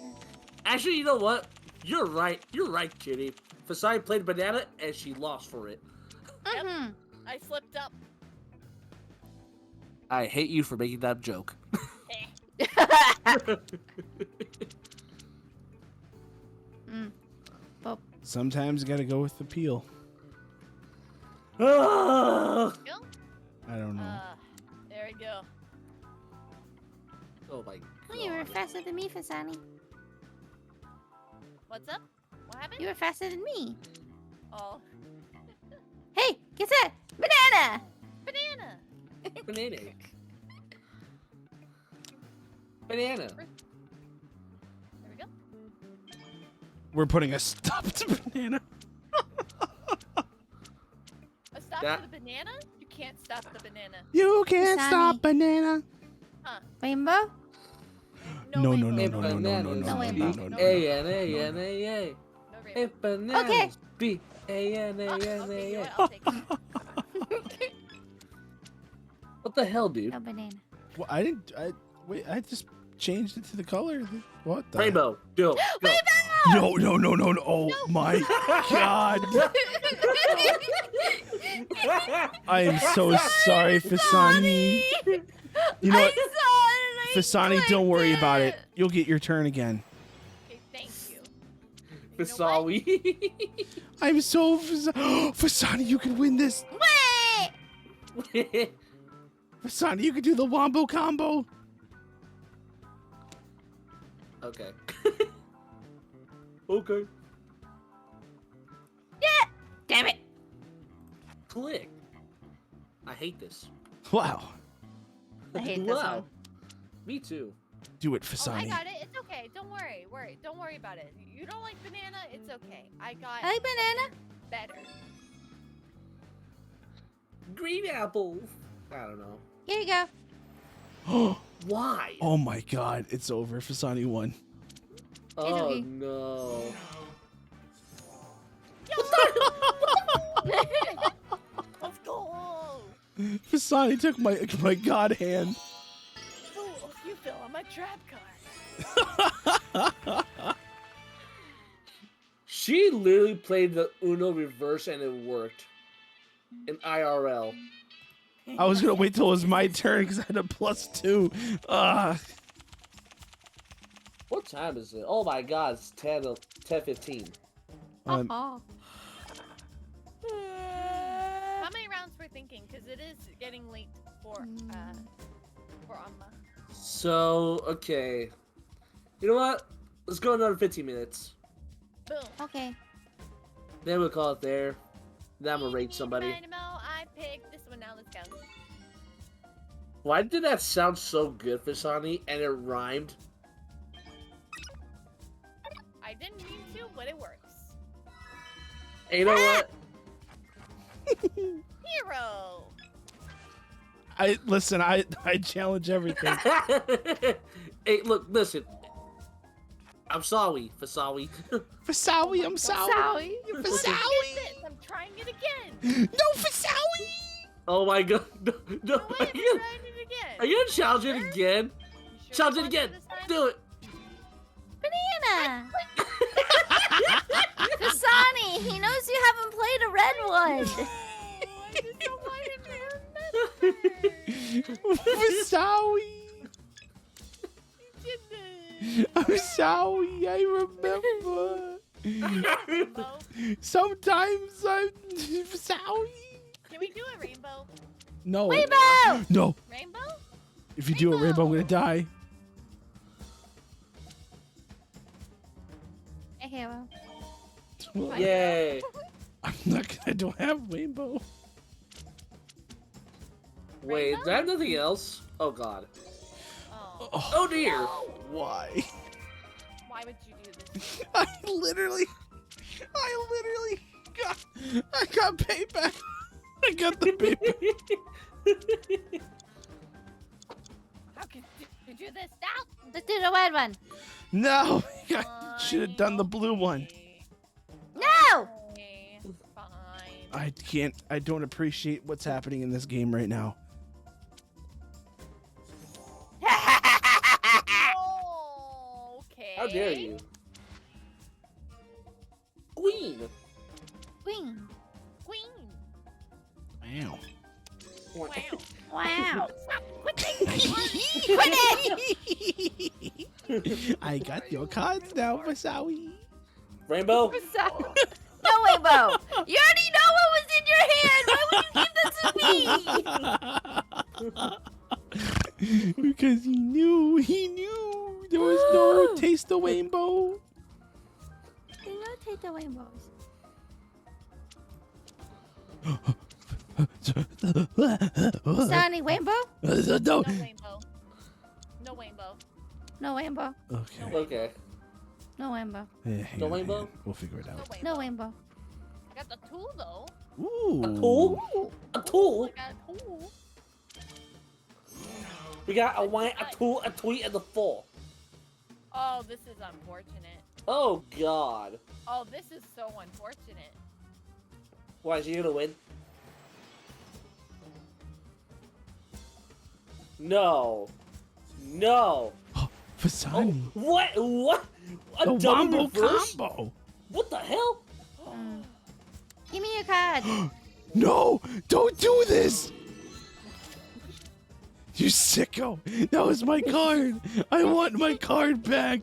Actually, you know what? You're right. You're right, Kitty. Fisani played banana and she lost for it. Mm-hmm. I slipped up. I hate you for making that joke. Sometimes you gotta go with the peel. oh Bill? I don't know. There we go. my Oh, you were god. faster than me, Fisani. What's up? What happened? You were faster than me. Oh, Hey, guess that? Banana! banana. Banana. Banana. There we go. We're putting a stop to banana. A stop That- for the banana? You can't stop the banana. You can't Fisani. stop banana. Rainbow? No, rainbow. no, Hey, no, no, no, no, bananas. No no, rainbow. no, no, A no. N A N A A. No Hey, rainbow. bananas. Okay. B A N A Oh, N okay, A you know A. what? I'll take it. What the hell, dude? No banana. Well, wait, I just changed it to the color. What the? Rainbow. Go. Go. No, no, no, no, no. Oh my god. I am so sorry, Fisani. You know what? Fisani, don't worry about it. You'll get your turn again. Okay, thank you. You know what? Fisani. I'm so Fisani, you can win this. Wait! Fisani, you can do the wombo combo. Okay. Okay. Damn it! Click. I hate this. Wow. I hate this Wow. one. Me too. Do it, Oh, I Fisani. got it. It's okay. Don't worry. worry. Don't worry about it. You don't like banana? It's okay. I got I like banana. better. Green apple. I don't know. Here you go. Why? Oh my god, it's over. Fisani won. Oh okay. no. Let's go. Fisani took my god hand. Fool, you fell on my trap card. She literally played the Uno reverse and it worked. In IRL. I was gonna wait till it was my turn because I had a +2. What time is it? Oh my god, it's 10:15. Um, Oh. How many rounds we're thinking? Because it is getting late for Amma. So, okay. You know what? Let's go another 15 minutes. Boom. Okay. Then we'll call it there. Then I'm gonna rate somebody. Dynamo, I picked this one now. Let's go. Why did that sound so good, Fisani? And it rhymed? I didn't mean to, but it works. And you know what? Hero. I challenge everything. Hey, look, listen. I'm sorry, Fisani. Fisani, I'm sorry. Sorry. Fisani. I'm trying it again. No, Fisani. Oh my god. No, No are way, I'm you trying it again. gonna challenge it again? You sure Challenge you it want again. to this time? Do it. Banana. Fisani, he knows you haven't played a red one. Oh, I just don't want him to remember. Fisani. You did I'm sorry. I remember. Rainbow. Sometimes I'm sorry. Can we do a rainbow? No. Rainbow. No. Rainbow? If you do a rainbow, I'm gonna die. Hey, Hero. Yay. I'm not gonna. I don't have rainbow. Wait, do I have nothing else? Oh god. Oh. Oh dear. Why? Why would you do this? I literally got payback. I got the payback. How could you do this now? Let's do the red one. No, I should have done the blue one. No. Okay, fine. I can't. I don't appreciate what's happening in this game right now. Okay. How dare you? Queen. Queen. Queen. Wow. Wow. Wow. Quit taking my cards. I got your cards now, Masawi. Rainbow. No, Rainbow. You already know what was in your hand. Why would you give that to me? Because he knew there was no taste of rainbow. Do not take the rainbows. Sunny rainbow? No. No rainbow. No rainbow. No rainbow. Okay. Okay. No rainbow. Yeah, hang No on, rainbow? hang on. We'll figure it No out. rainbow. No rainbow. I got the tool though. Ooh. A tool? A tool? I got a tool. We got a wine, a tool, a tweet, and the full. Oh, this is unfortunate. Oh god. Oh, this is so unfortunate. Why is he gonna win? No. No. Oh, Fasani. what? What? A The double wombo reverse? combo. What the hell? Give me your card. No, don't do this. You sicko. That was my card. I want my card back.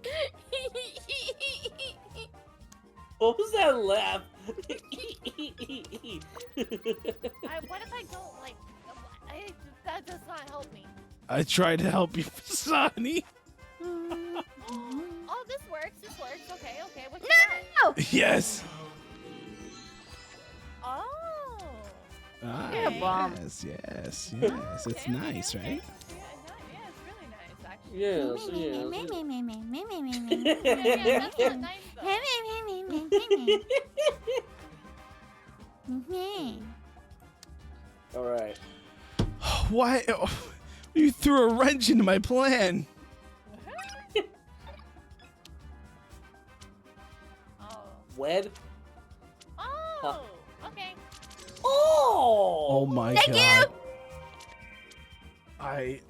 What was that laugh? What if I don't like? That does not help me. I tried to help you, Fasani. Oh, this works. This works. Okay. Okay. What you No! Yes. got? Oh. Ah, You're a bomb. yes. It's Okay, nice, okay, right? okay. Yeah, it's really nice, actually. Yes, Me, me, yes. me, me, me, me, me, me, me, me, me. Yeah, that's not nice though. All right. Why? You threw a wrench into my plan. Oh. Wed. Oh. Okay. Oh Oh. my Thank god. you. I.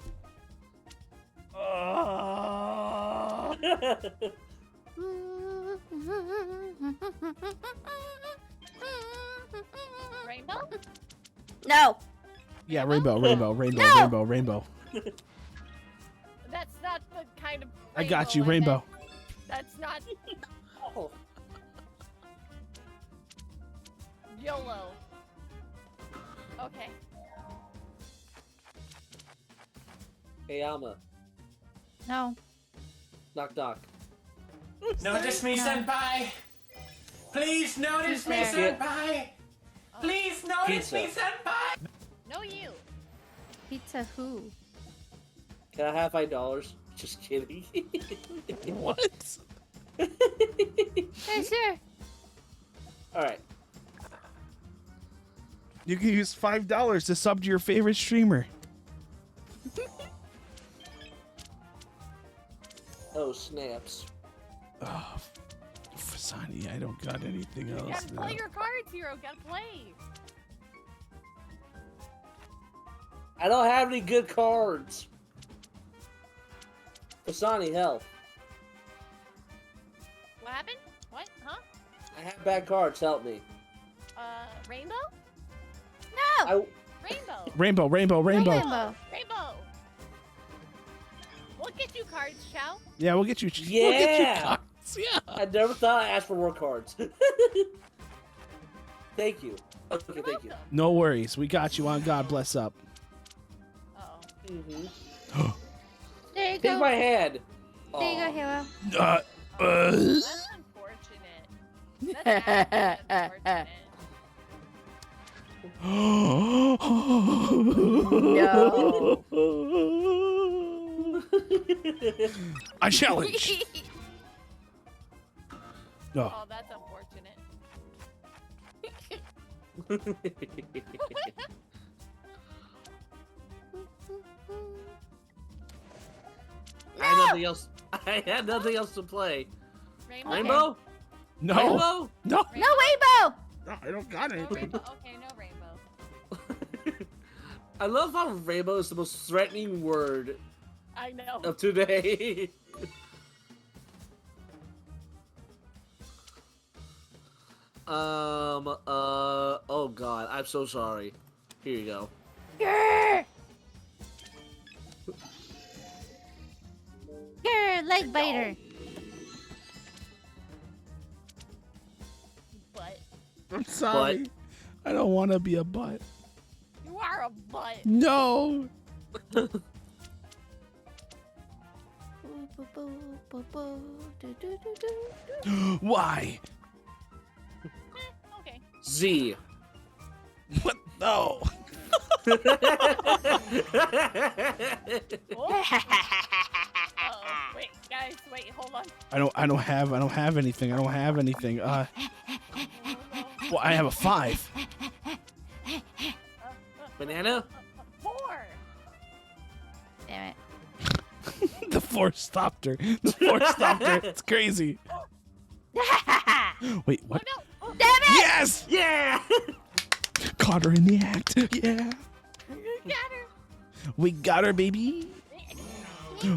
Rainbow? No. Yeah, rainbow, rainbow, rainbow, No! rainbow, rainbow. That's not the kind of. I got you, I meant. rainbow. That's not Oh. YOLO. Okay. Hey, Alma. No. Knock knock. Notice me, senpai. Please notice me, Pizza. senpai. Please notice me, Pizza. senpai. No, you. Pizza who? Can I have $5? Just kidding. What? Hey, sure. All right. You can use $5 to sub to your favorite streamer. Oh snaps. Oh, Fisani, I don't got anything You else gotta now. play your cards, Hero. Gotta play. I don't have any good cards. Fisani, help. What happened? What? Huh? I have bad cards. Help me. Rainbow? No. I Rainbow. Rainbow, rainbow, rainbow. Rainbow. Rainbow. We'll get you cards, Chao. Yeah, we'll get you. We'll get you Yeah. cards. Yeah. I never thought I asked for more cards. Thank you. Okay, You're thank you. welcome. No worries. We got you on God Bless Up. Uh-oh. Mm-hmm. There you Take go. my hand. There you go, Aw. Hero. That's unfortunate. That's actually unfortunate. No. I challenge. No. Oh, that's unfortunate. I had nothing else. I had nothing else to play. Rainbow? Rainbow? No. Rainbow? No. No rainbow. No, I don't got No anything. rainbow? Okay, no rainbow. I love how rainbow is the most threatening word I know. of today. Oh god, I'm so sorry. Here you go. Grr. Grr, leg biter. Butt. I'm sorry. I don't want to be a butt. You are a butt. No. Why? Okay. Z. What? No. Oh. Wait, guys, wait, hold on. I don't have anything. I don't have anything. Well, I have a 5. Banana? 4. Damn it. The 4 stopped her. The 4 stopped her. It's crazy. Wait, Oh what? no! Oh, Damn it! Yes! Yeah! Caught her in the act. Yeah. got her. We got her, baby.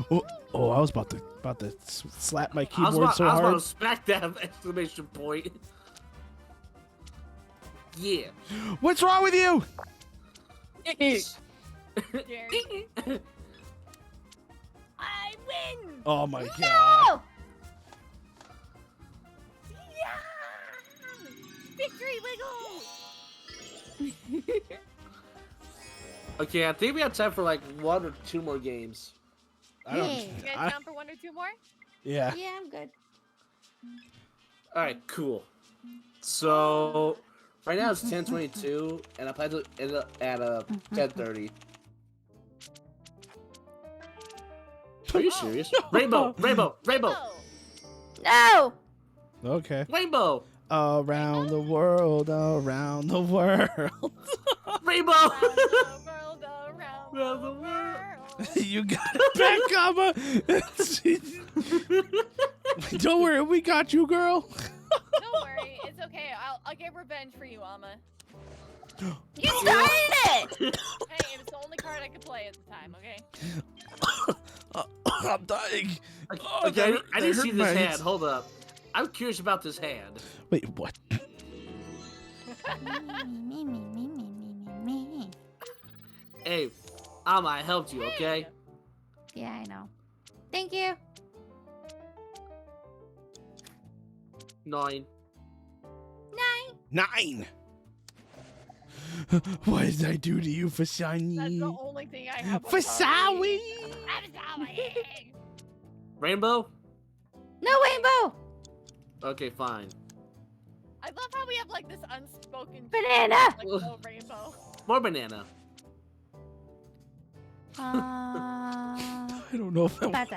Oh, I was about to slap my I was keyboard about, so I was about hard. to smack that exclamation point. Yeah. What's wrong with you? Jerry. I win! Oh my god. No! Yeah! Victory wiggle! Okay, I think we have time for like 1 or 2 more games. I don't. Yeah. You guys I- down for 1 or 2 more? yeah. Yeah, I'm good. Alright, cool. So, right now it's 10:22, and I plan to end up at 10:30. Are you serious? Rainbow! Rainbow! Rainbow! Oh. No. Okay. Rainbow. Around the world, around the world. Rainbow. Around the world, around Around the the world. world. You got it back, Amma. Don't worry, we got you, girl. Don't worry, it's okay. I'll get revenge for you, Amma. You started it. Hey, it was the only card I could play at the time, okay? I'm dying. Oh, Okay, that I need to hurt see my this head. hand. Hold up. I'm curious about this hand. Wait, what? Me. Hey, Amma, I helped you, okay? Yeah, I know. Thank you. 9. 9. What did I do to you, Fisani? That's the only thing I have. Fisani! I'm sorry. Rainbow? No rainbow. Okay, fine. I love how we have like this unspoken Banana. like no rainbow. More banana. I don't know if I want.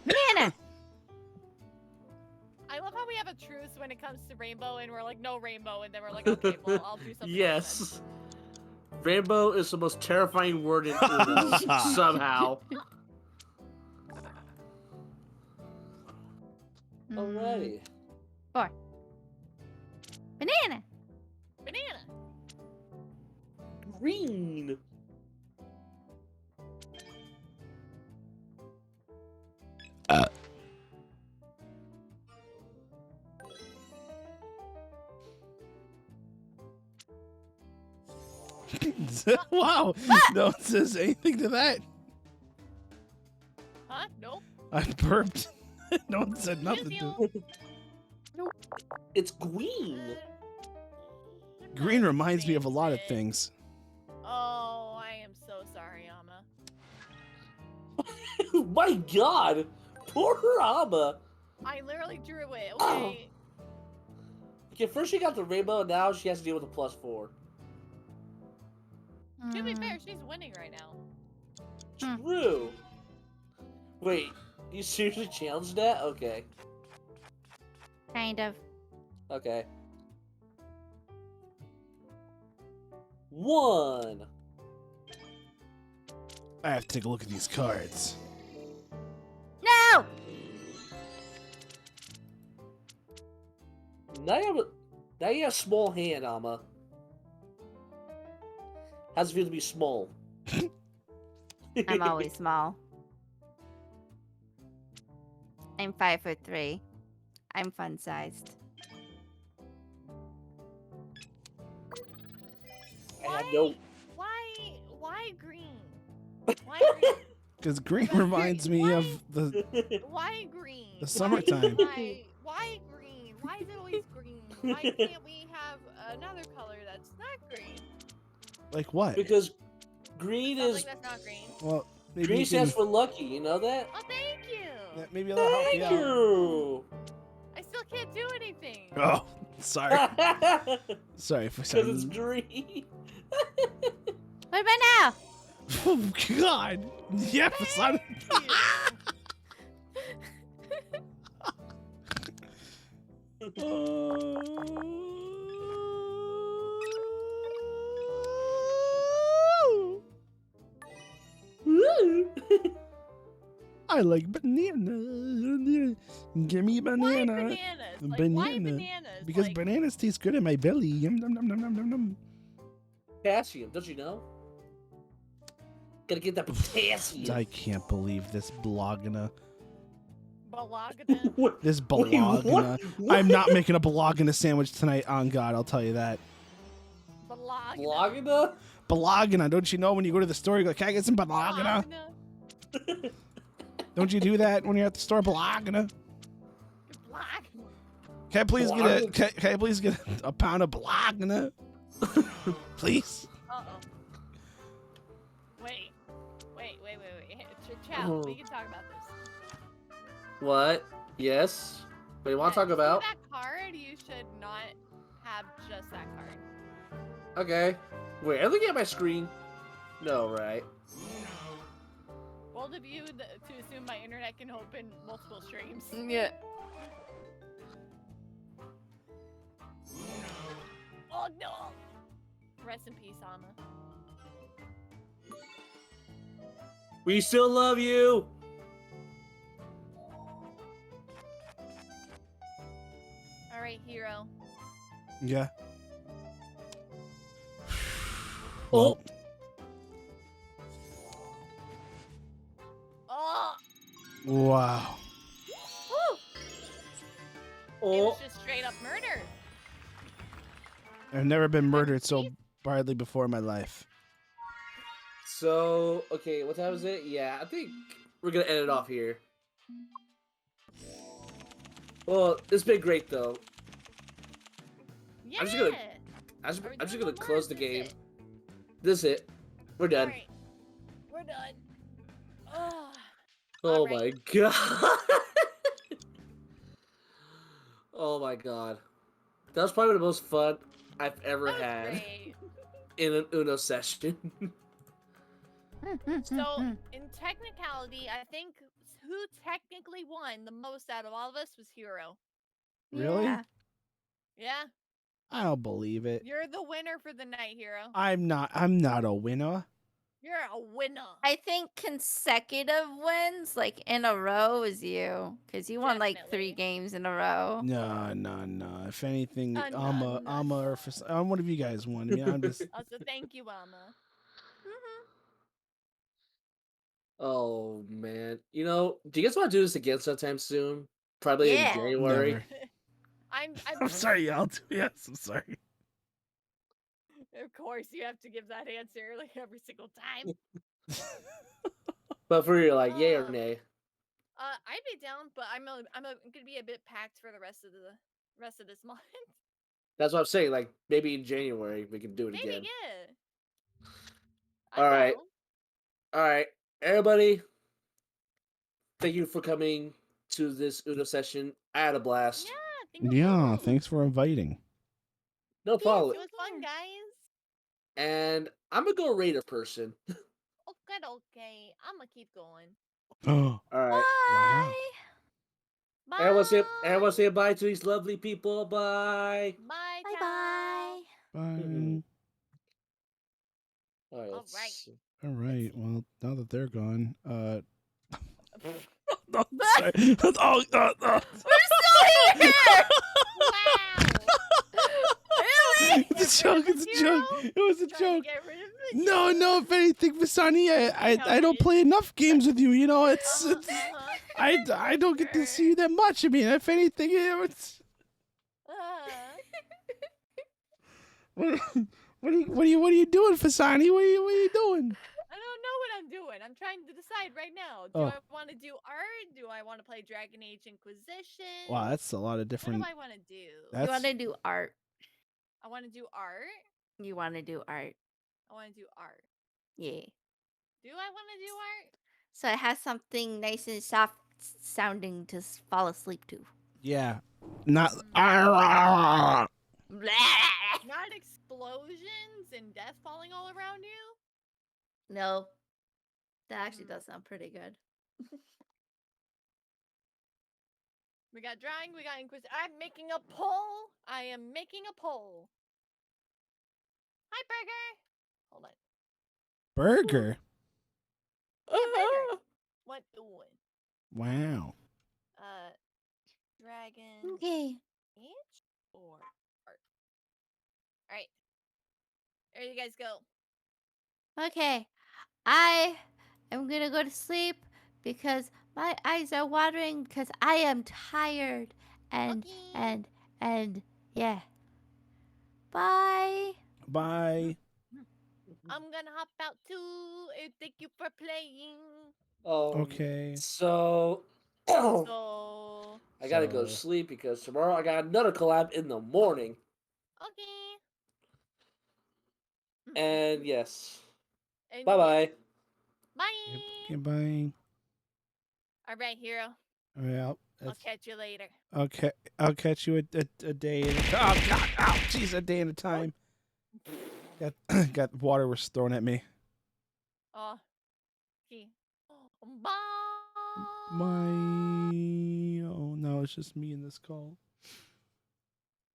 Banana. I love how we have a truce when it comes to rainbow, and we're like no rainbow, and then we're like, okay, well I'll do something. else Yes. Rainbow is the most terrifying word in Uno, somehow. Alrighty. 4. Banana. then. Banana. Green. Wow. No one says anything to that. Huh? Nope. I burped. No one said nothing to it. It's green. Green reminds me of a lot of things. Oh, I am so sorry, Amma. My God. Poor Amma. I literally drew it. Okay. Okay, first she got the rainbow, now she has to deal with the +4. To be fair, she's winning right now. True. Wait, you seriously challenged that? Okay. Kind of. Okay. 1. I have to take a look at these cards. No. Now you have a small hand, Amma. How's it feel to be small? I'm always small. I'm 5'3". I'm fun sized. I have no. Why green? Why green? Because green reminds me of the Why green? The summertime. Why green? Why is it always green? Why can't we have another color that's not green? like what? Because green Sounds is. like that's not green. Well, maybe Green you stands can, for lucky, you know that? Oh, thank you. maybe that'll help Thank you out. you! I still can't do anything. Oh, sorry. Sorry for Because it's saying. green. What about now? Oh God! Yeah, Fisani. I like banana. Give me Why banana. bananas? Like, why Banana. bananas? Because like, bananas taste good in my belly. Yum, num, num, num, num, num, num. Potassium, don't you know? Gotta get that potassium. I can't believe this Bologna. Bologna. What? This Wait, Bologna. what? I'm not making a Bologna sandwich tonight, on God, I'll tell you that. Bologna. Blogna? Bologna, don't you know when you go to the store, you go, can I get some Bologna? Don't you do that when you're at the store? Bologna. Bologna. Can I please get Bologna? can I please get a pound of Bologna? Please? Uh-oh. Wait. Chao, we can talk about this. What? Yes? What do you want to talk See about? that card? You should not have just that card. Okay. Wait, I'm looking at my screen. No, right? bold of you to assume my internet can open multiple streams. Yeah. Oh no! Rest in peace, Amma. We still love you. All right, Hero. Yeah. Oh. Oh! Wow. Woo! It Oh. was just straight up murder. I've never been murdered so badly before in my life. So, okay, what time is it? Yeah, I think we're gonna end it off here. Well, it's been great though. Yeah. I'm just gonna- I'm Are we just doing gonna one close the more? Is game. it? This is it. We're done. All right. We're done. Oh. Oh Alright. my god. Oh my god. That was probably the most fun I've ever That was had great. in an Uno session. So, in technicality, I think who technically won the most out of all of us was Hero. Really? Yeah. Yeah, I don't believe it. you're the winner for the night, Hero. I'm not a winner. You're a winner. I think consecutive wins, like in a row, is you, because you won like 3 Definitely. games in a row. No. If anything, No, I'm no. or one of you guys won. I mean, I'm just. Also, thank you, Mama. Oh man. You know, do you guys want to do this again sometime soon? Probably Yeah. in January. Never. I'm I'm sorry, I'll do. Yes, I'm sorry. Of course, you have to give that answer like every single time. But for real, like, yay or Um, nay? I'd be down, but I'm gonna be a bit packed for the rest of this month. That's what I'm saying. Like, maybe in January we can do it Maybe, again. yeah. All right. Know. All right, everybody. Thank you for coming to this Uno session. I had a blast. Yeah. Thank Yeah, you. thanks for inviting. No Yes, problem. it was fun, guys. And I'm gonna go rate a person. Okay. I'm gonna keep going. Oh, All right. wow. Bye. Everyone say bye to these lovely people. Bye. Bye. Bye Ciao. bye. Bye. All right. All right. All right. Well, now that they're gone, Wow. sorry. Oh, Really? It's a joke. It's a joke. It was a Trying to joke. get rid of it? No. If anything, Fisani, I don't play enough games with you. You know, it's I don't get to see you that much. I mean, if anything, it's what are you doing, Fisani? What are you doing? I don't know what I'm doing. I'm trying to decide right now. Do Oh. I want to do art? Do I want to play Dragon Age Inquisition? Wow, that's a lot of What different. do I want to do? That's- You want to do art. I want to do art. You want to do art. I want to do art. Yeah. Do I want to do art? So it has something nice and soft sounding to fall asleep to. Yeah, not. Blah. Not explosions and death falling all around you? No. That actually does sound pretty good. We got drawing, we got Inquisition. I'm making a poll. I am making a poll. Hi, Burger. Hold on. Burger. Hey, Burger. What doing? Wow. Dragon Okay. Age or art? All right. There you guys go. Okay. I am going to go to sleep because my eyes are watering because I am tired. And, Okay. and, yeah. Bye. Bye. I'm gonna hop out too. Thank you for playing. Okay. So, So, I gotta go to So- sleep because tomorrow I got another collab in the morning. okay. And yes, And bye bye. Bye. Okay, bye. All right, Hero. Well, I'll catch you later. okay. I'll catch you a day. Oh God! Ow! Jeez, a day at a time. Got water was thrown at me. Oh, okay. Bye. Oh no, it's just me in this call.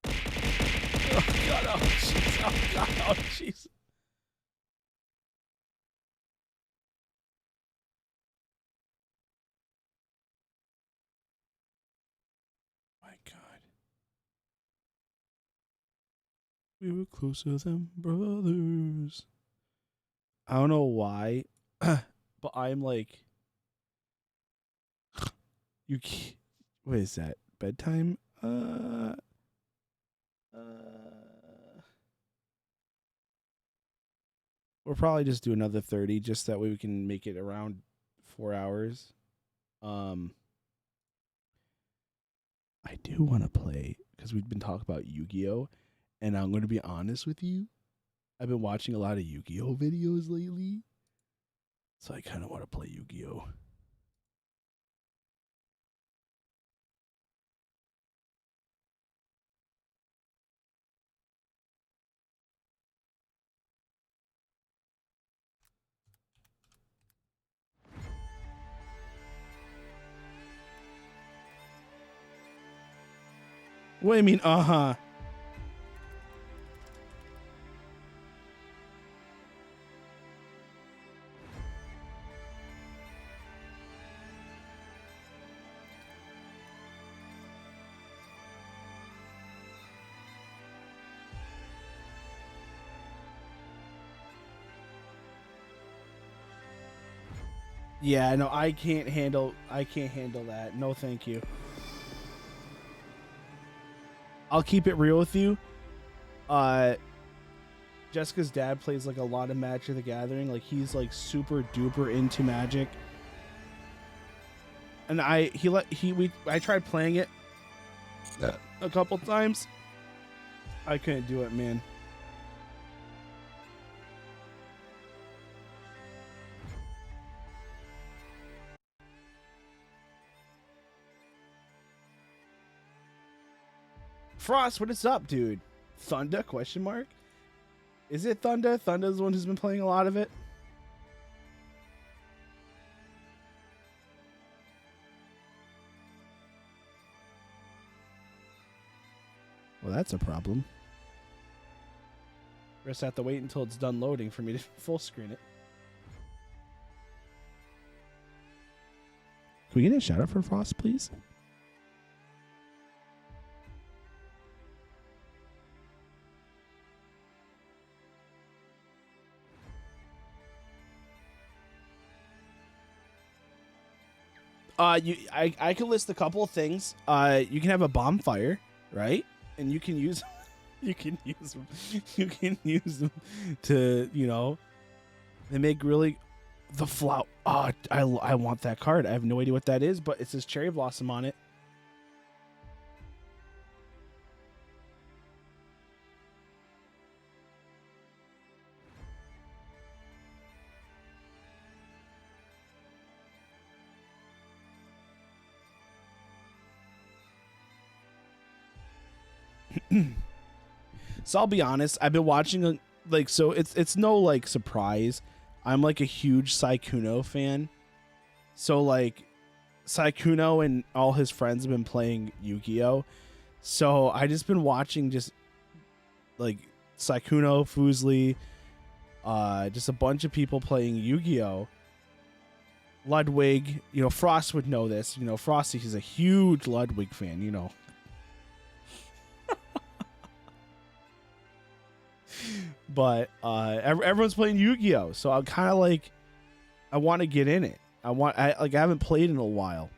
Oh god, oh jeez, oh god, oh jeez. My god. We were closer than brothers. I don't know why, but I'm like, what is that? Bedtime? We'll probably just do another 30, just that way we can make it around 4 hours. I do want to play, because we've been talking about Yu-Gi-Oh! And I'm going to be honest with you. I've been watching a lot of Yu-Gi-Oh! Videos lately. So I kind of want to play Yu-Gi-Oh! What do you mean, uh-huh? Yeah, no, I can't handle that. No, thank you. I'll keep it real with you. Jessica's dad plays like a lot of Magic the Gathering. Like he's like super duper into Magic. And I tried playing it a couple times. I couldn't do it, man. Frost, what is up, dude? Thunder? Question mark? Is it Thunder? Thunder's the one who's been playing a lot of it. Well, that's a problem. We're just have to wait until it's done loading for me to full screen it. Can we get a shout out for Frost, please? I can list a couple of things. You can have a bonfire, right? And you can use you can use them to, you know, they make really the flower. Oh, I want that card. I have no idea what that is, but it says cherry blossom on it. So I'll be honest, I've been watching so it's no like surprise. I'm like a huge Sykkuno fan. So like Sykkuno and all his friends have been playing Yu-Gi-Oh! So I just been watching just like Sykkuno, Fuslie, just a bunch of people playing Yu-Gi-Oh! Ludwig, you know, Frost would know this. You know, Frosty is a huge Ludwig fan, you know. But everyone's playing Yu-Gi-Oh! So I'm kind of like, I want to get in it. I haven't played in a while.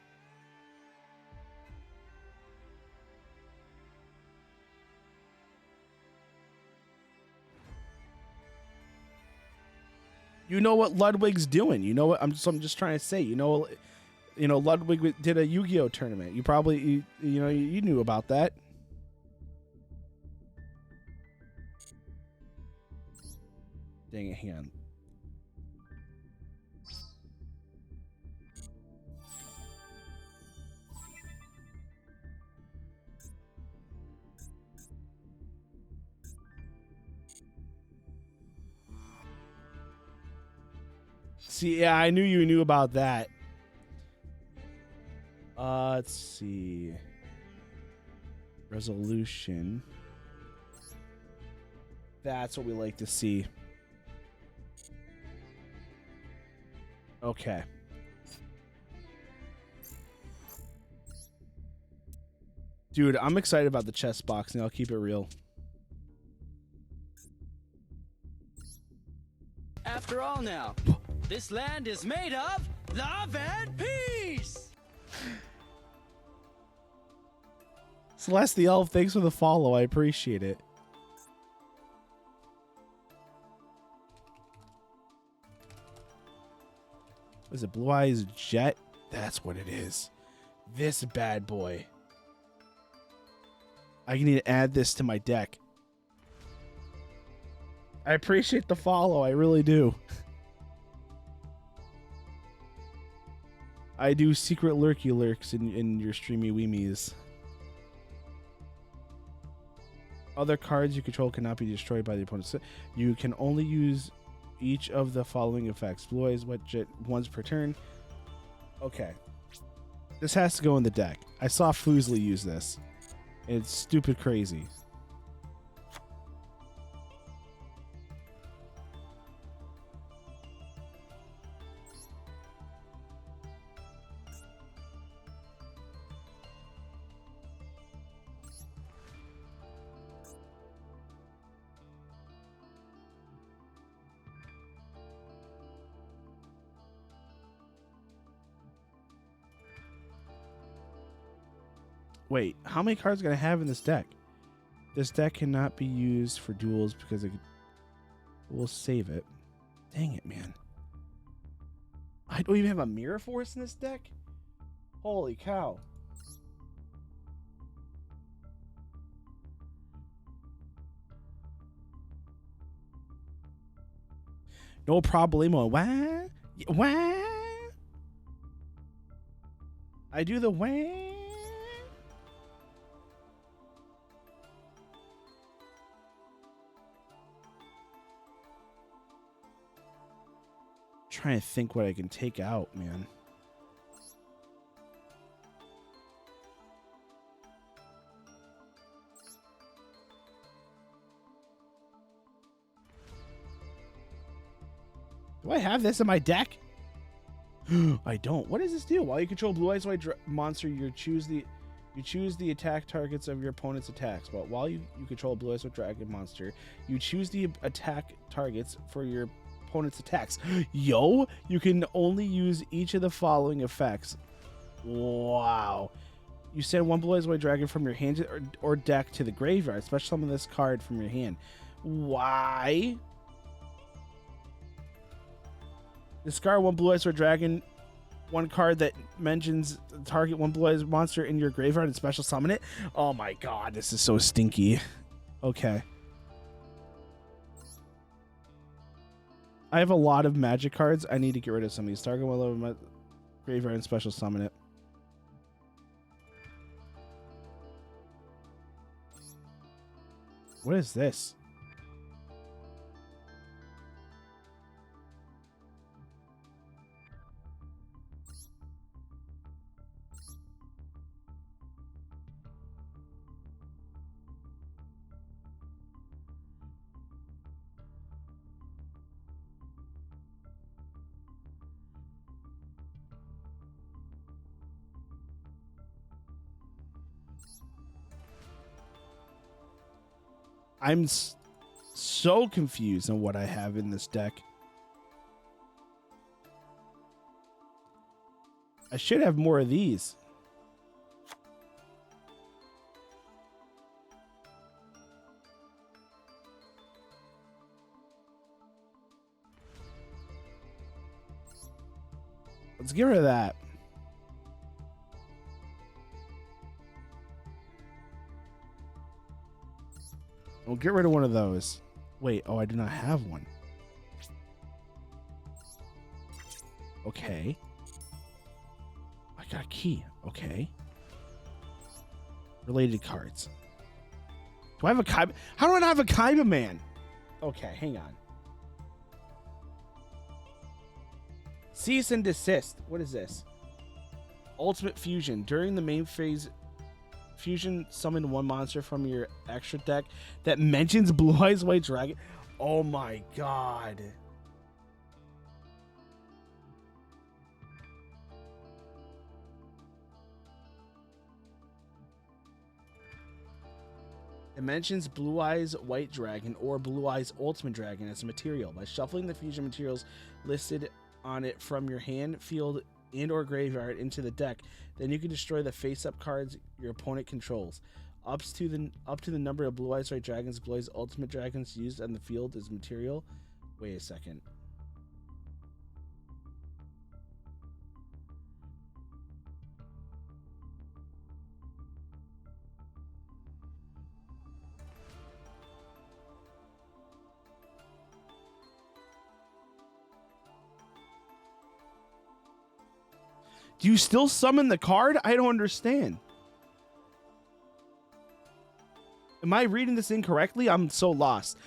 You know what Ludwig's doing. You know what I'm just trying to say. You know, Ludwig did a Yu-Gi-Oh! Tournament. You probably you knew about that. Dang it, hang on. See, yeah, I knew you knew about that. Let's see. Resolution. That's what we like to see. Okay. Dude, I'm excited about the chest boxing. I'll keep it real. After all now, this land is made of love and peace! Celeste the Elf, thanks for the follow. I appreciate it. Was it Blue Eyes Jet? That's what it is. This bad boy. I need to add this to my deck. I appreciate the follow. I really do. I do secret lurky lurks in your streamy weemies. Other cards you control cannot be destroyed by the opponent. You can only use each of the following effects. Blue Eyes Wet Jet once per turn. Okay. This has to go in the deck. I saw Foozly use this. It's stupid crazy. Wait, how many cards can I have in this deck? This deck cannot be used for duels because we'll save it. Dang it, man. I don't even have a Mirror Force in this deck? Holy cow. No problemo. Wah? Wah? I do the wah? Trying to think what I can take out, man. Do I have this in my deck? I don't. What does this do? While you control Blue Eyes White monster, you choose the attack targets of your opponent's attacks. But while you control Blue Eyes White Dragon monster, you choose the attack targets for your opponent's attacks. Yo, you can only use each of the following effects. Wow. You send one Blue Eyes White Dragon from your hand or deck to the graveyard. Special summon this card from your hand. Why? Discard one Blue Eyes White Dragon, one card that mentions target one Blue Eyes monster in your graveyard and special summon it. Oh my god, this is so stinky. Okay. I have a lot of magic cards. I need to get rid of some of these. Target one of my graveyard and special summon it. What is this? I'm so confused on what I have in this deck. I should have more of these. Let's get rid of that. We'll get rid of one of those. Wait, oh, I do not have one. Okay. I got a key. Okay. Related cards. Do I have a Kaiba? How do I not have a Kaiba man? Okay, hang on. Cease and desist. What is this? Ultimate Fusion. During the main phase, Fusion summon one monster from your extra deck that mentions Blue Eyes White Dragon. Oh my god. It mentions Blue Eyes White Dragon or Blue Eyes Ultimate Dragon as a material. By shuffling the fusion materials listed on it from your hand, field, and or graveyard into the deck, then you can destroy the face-up cards your opponent controls. Up to the number of Blue Eyes White Dragons, Blue Eyes Ultimate Dragons used on the field as material. Wait a second. Do you still summon the card? I don't understand. Am I reading this incorrectly? I'm so lost.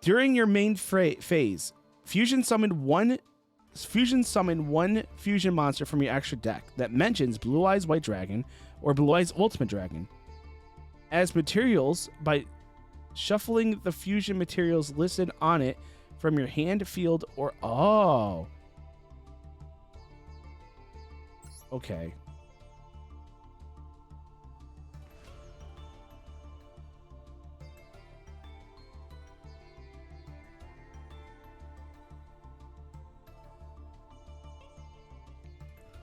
During your main phase, fusion summon one fusion monster from your extra deck that mentions Blue Eyes White Dragon or Blue Eyes Ultimate Dragon as materials by shuffling the fusion materials listed on it from your hand, field, or okay.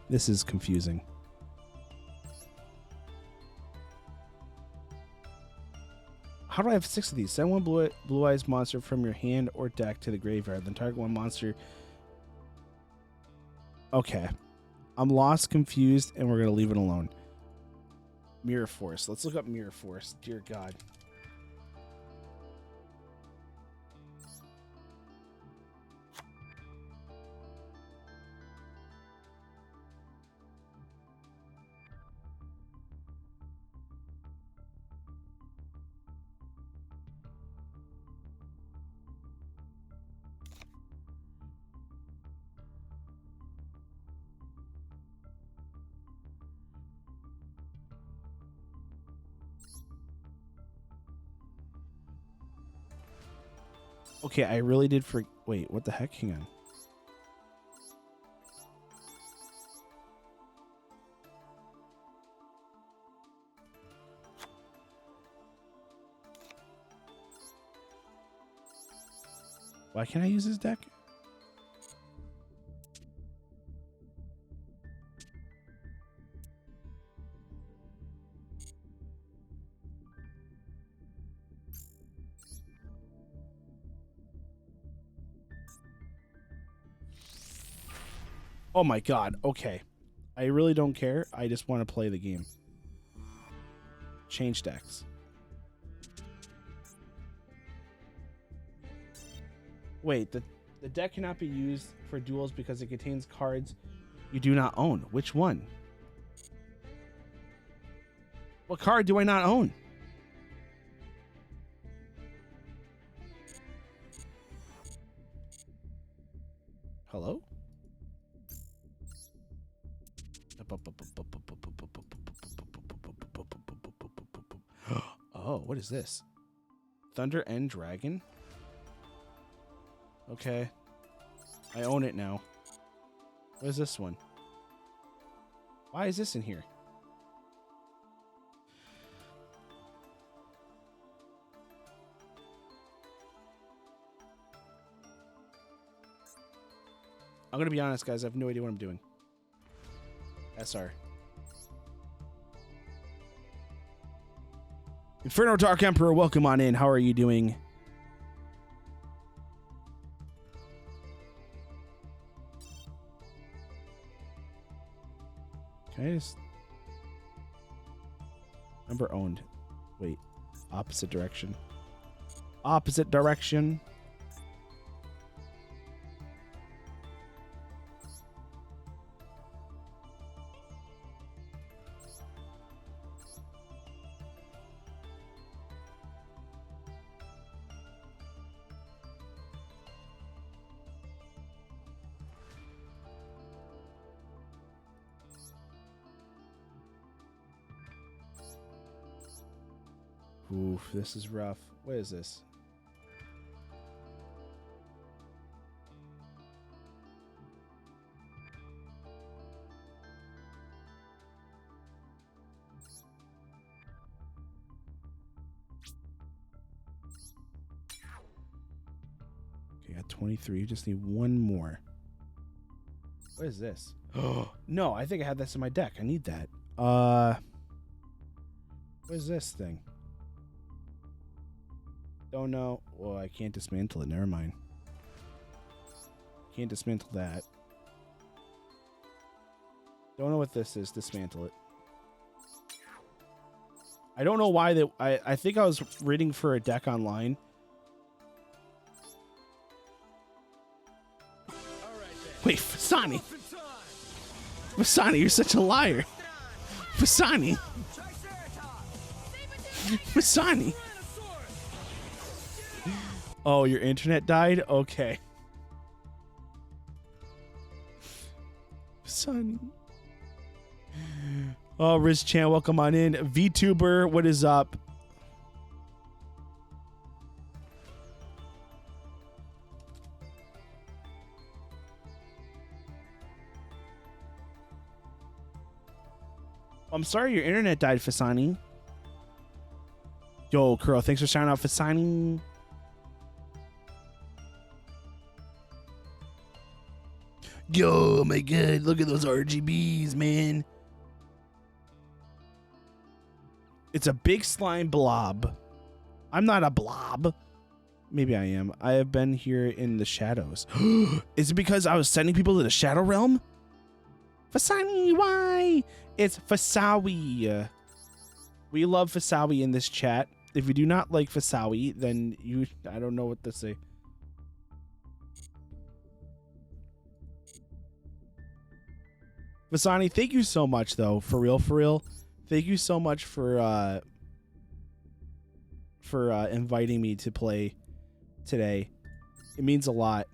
This is confusing. How do I have 6 of these? Send one blue eyes monster from your hand or deck to the graveyard. Then target one monster. Okay. I'm lost, confused, and we're going to leave it alone. Mirror Force. Let's look up Mirror Force. Dear God. Okay, I really did wait, what the heck? Hang on. Why can't I use this deck? Oh my god, okay. I really don't care. I just want to play the game. Change decks. Wait, the deck cannot be used for duels because it contains cards you do not own. Which one? What card do I not own? Hello? Oh, what is this? Thunder End Dragon? Okay. I own it now. What is this one? Why is this in here? I'm gonna be honest, guys. I have no idea what I'm doing. SR. Inferno Dark Emperor, welcome on in. How are you doing? Can I just... Number owned. Wait. Opposite direction. Opposite direction. Oof, this is rough. What is this? Okay, got 23. Just need one more. What is this? Oh, no, I think I had this in my deck. I need that. What is this thing? Don't know. Well, I can't dismantle it. Never mind. Can't dismantle that. Don't know what this is. Dismantle it. I don't know why that. I think I was reading for a deck online. Wait, Fisani. Fisani, you're such a liar. Fisani. Fisani. Oh, your internet died? Okay. Fisani. Oh, Riz Chan, welcome on in. VTuber, what is up? I'm sorry your internet died, Fisani. Yo, Kuro, thanks for shouting out Fisani. Yo, my God, look at those RGBs, man. It's a big slime blob. I'm not a blob. Maybe I am. I have been here in the shadows. Is it because I was sending people to the Shadow Realm? Fisani, why? It's Fisawi. We love Fisawi in this chat. If you do not like Fisawi, then I don't know what to say. Fisani, thank you so much, though. For real, for real. Thank you so much for inviting me to play today. It means a lot.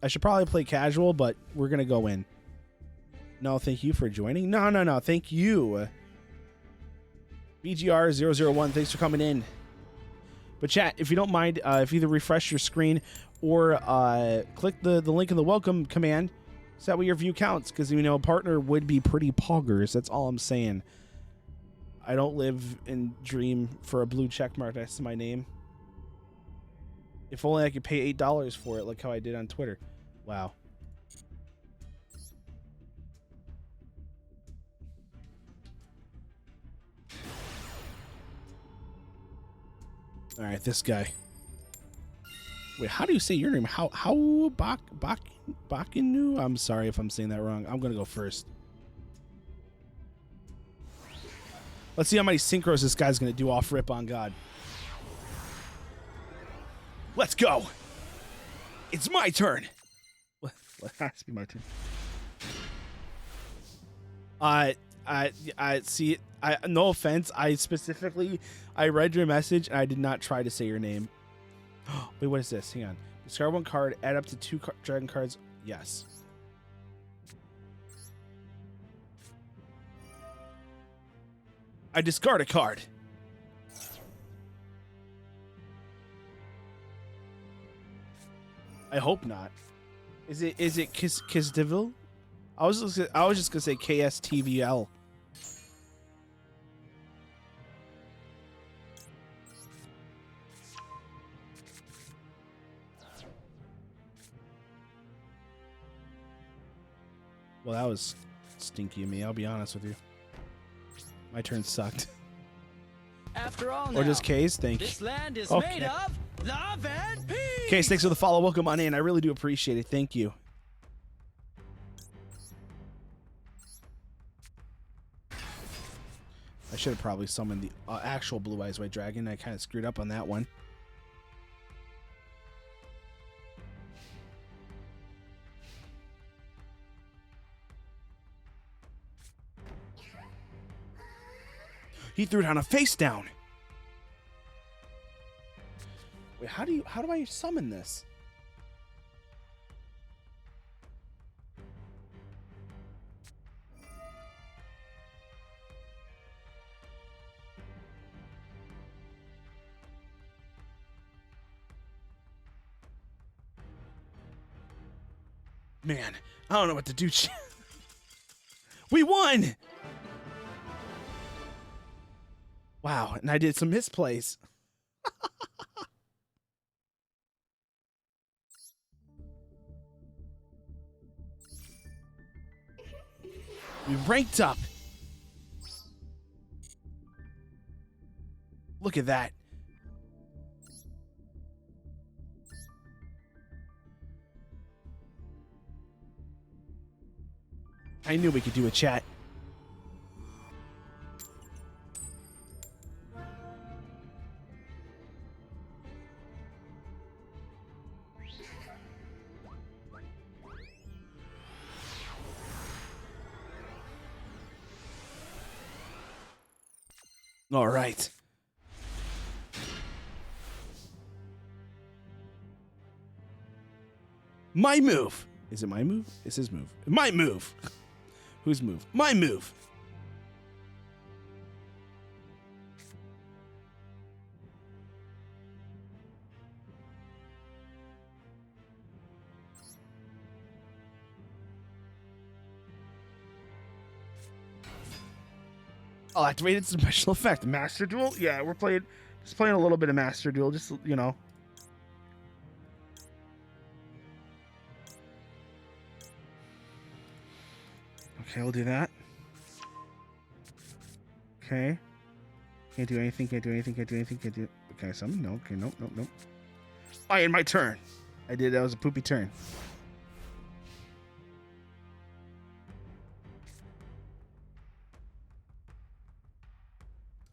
I should probably play casual, but we're going to go in. No, thank you for joining. No. Thank you. BGR001, thanks for coming in. But chat, if you don't mind, if you either refresh your screen or click the link in the welcome command, so that way your view counts, because, you know, a partner would be pretty poggers. That's all I'm saying. I don't live and dream for a blue check mark next to my name. If only I could pay $8 for it, like how I did on Twitter. Wow. All right, this guy. Wait, how do you say your name? How Bakinu? I'm sorry if I'm saying that wrong. I'm gonna go first. Let's see how many synchros this guy's gonna do off rip on God. Let's go. It's my turn. Well, it has to be my turn. I see. No offense. I read your message and I did not try to say your name. Wait, what is this? Hang on. Discard one card. Add up to 2 dragon cards. Yes. I discard a card. I hope not. Is it Kisdevil? I was just gonna say KSTVL. Well, that was stinky of me. I'll be honest with you. My turn sucked. After all, Or just Case, thank you. This land is Okay. made of love and peace. Case, thanks for the follow. Welcome on in. I really do appreciate it. Thank you. I should have probably summoned the actual Blue Eyes White Dragon. I kind of screwed up on that one. He threw down a face down. Wait, how do I summon this? Man, I don't know what to do. We won! Wow, and I did some misplays. We ranked up. Look at that. I knew we could do a chat. All right. My move. Is it my move? It's his move. My move. Whose move? My move. Oh, activated special effect. Master Duel? Yeah, we're playing a little bit of Master Duel, just, you know. Okay, we'll do that. Okay. Can't do anything, can't do anything, can't do anything, can't do... Okay, summon? No, okay, nope, nope, nope. Oh, and my turn. That was a poopy turn.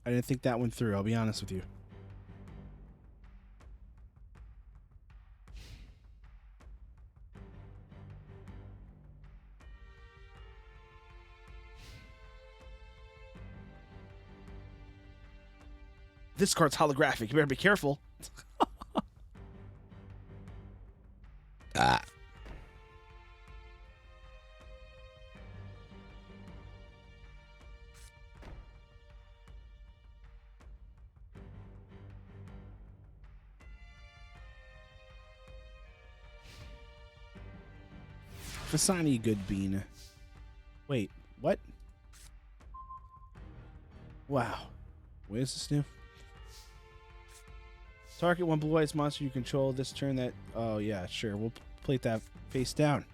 I didn't think that went through, I'll be honest with you. This card's holographic. You better be careful. Ah. Fisani, good bean. Wait, what? Wow. Where is this new? Target one blue eyes monster you control this turn that... Oh, yeah, sure. We'll plate that face down.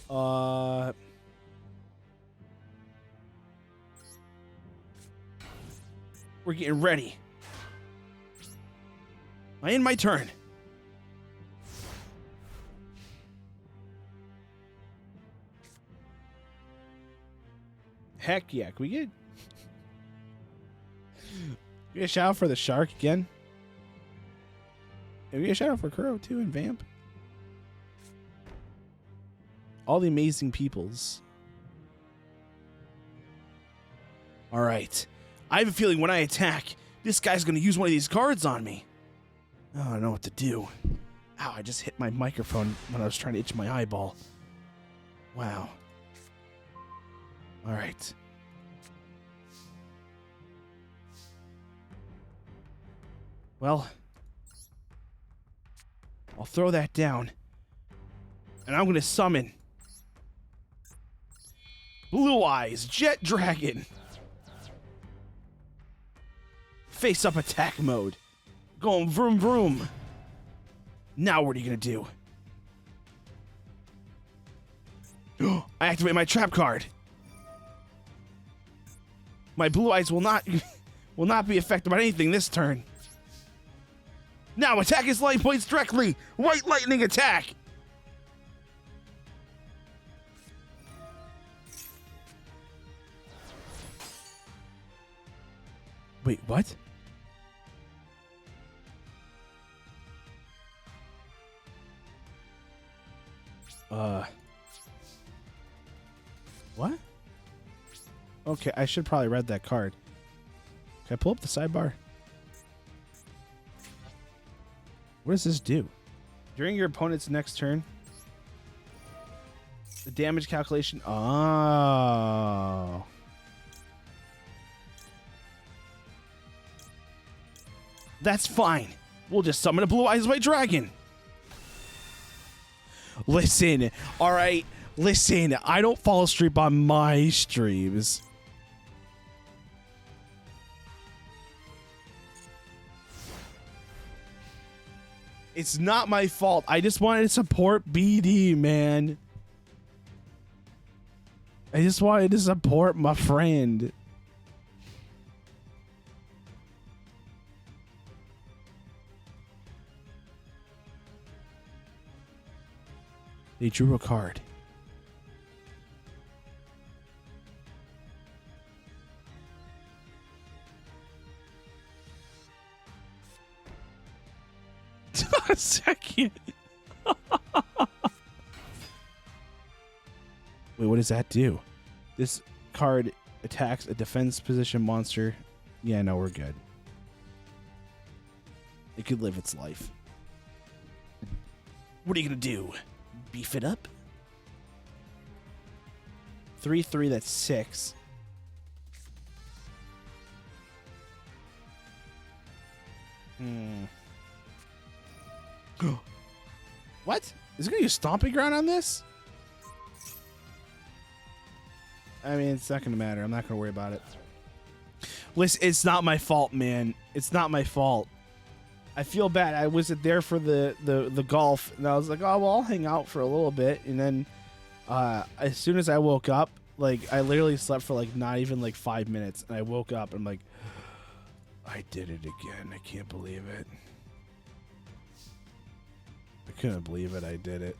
We're getting ready. I end my turn. Heck yeah. Can we get... We get a shout out for the shark again. And we get a shout out for Kuro too and Vamp. All the amazing peoples. Alright. I have a feeling when I attack, this guy's going to use one of these cards on me. Oh, I don't know what to do. Ow, I just hit my microphone when I was trying to itch my eyeball. Wow. Alright. Well, I'll throw that down. And I'm going to summon Blue Eyes Jet Dragon. Face up attack mode. Going vroom vroom. Now what are you going to do? I activate my trap card. My Blue Eyes will not be affected by anything this turn. Now attack his light points directly. White lightning attack. Wait, what? What? Okay, I should probably read that card. Can I pull up the sidebar? What does this do? During your opponent's next turn, the damage calculation... Oh. That's fine. We'll just summon a Blue Eyes White Dragon. Listen, all right. Listen, I don't fall asleep on my streams. It's not my fault. I just wanted to support BD, man. I just wanted to support my friend. They drew a card. A second. Wait, what does that do? This card attacks a defense position monster. Yeah, no, we're good. It could live its life. What are you gonna do? Beef it up? 3/3, that's 6. What? Is it gonna use stomping ground on this? I mean, it's not gonna matter. I'm not gonna worry about it. Listen, it's not my fault, man. It's not my fault. I feel bad. I wasn't there for the golf, and I was like, oh well, I'll hang out for a little bit, and then as soon as I woke up, like I literally slept for like not even like 5 minutes, and I woke up and I'm like, I did it again. I can't believe it. I couldn't believe it. I did it.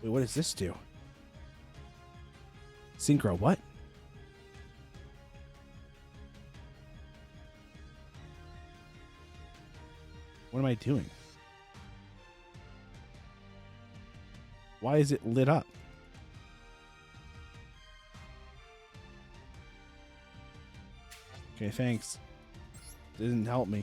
Wait, what does this do? Synchro, what? What am I doing? Why is it lit up? Okay, thanks. Didn't help me.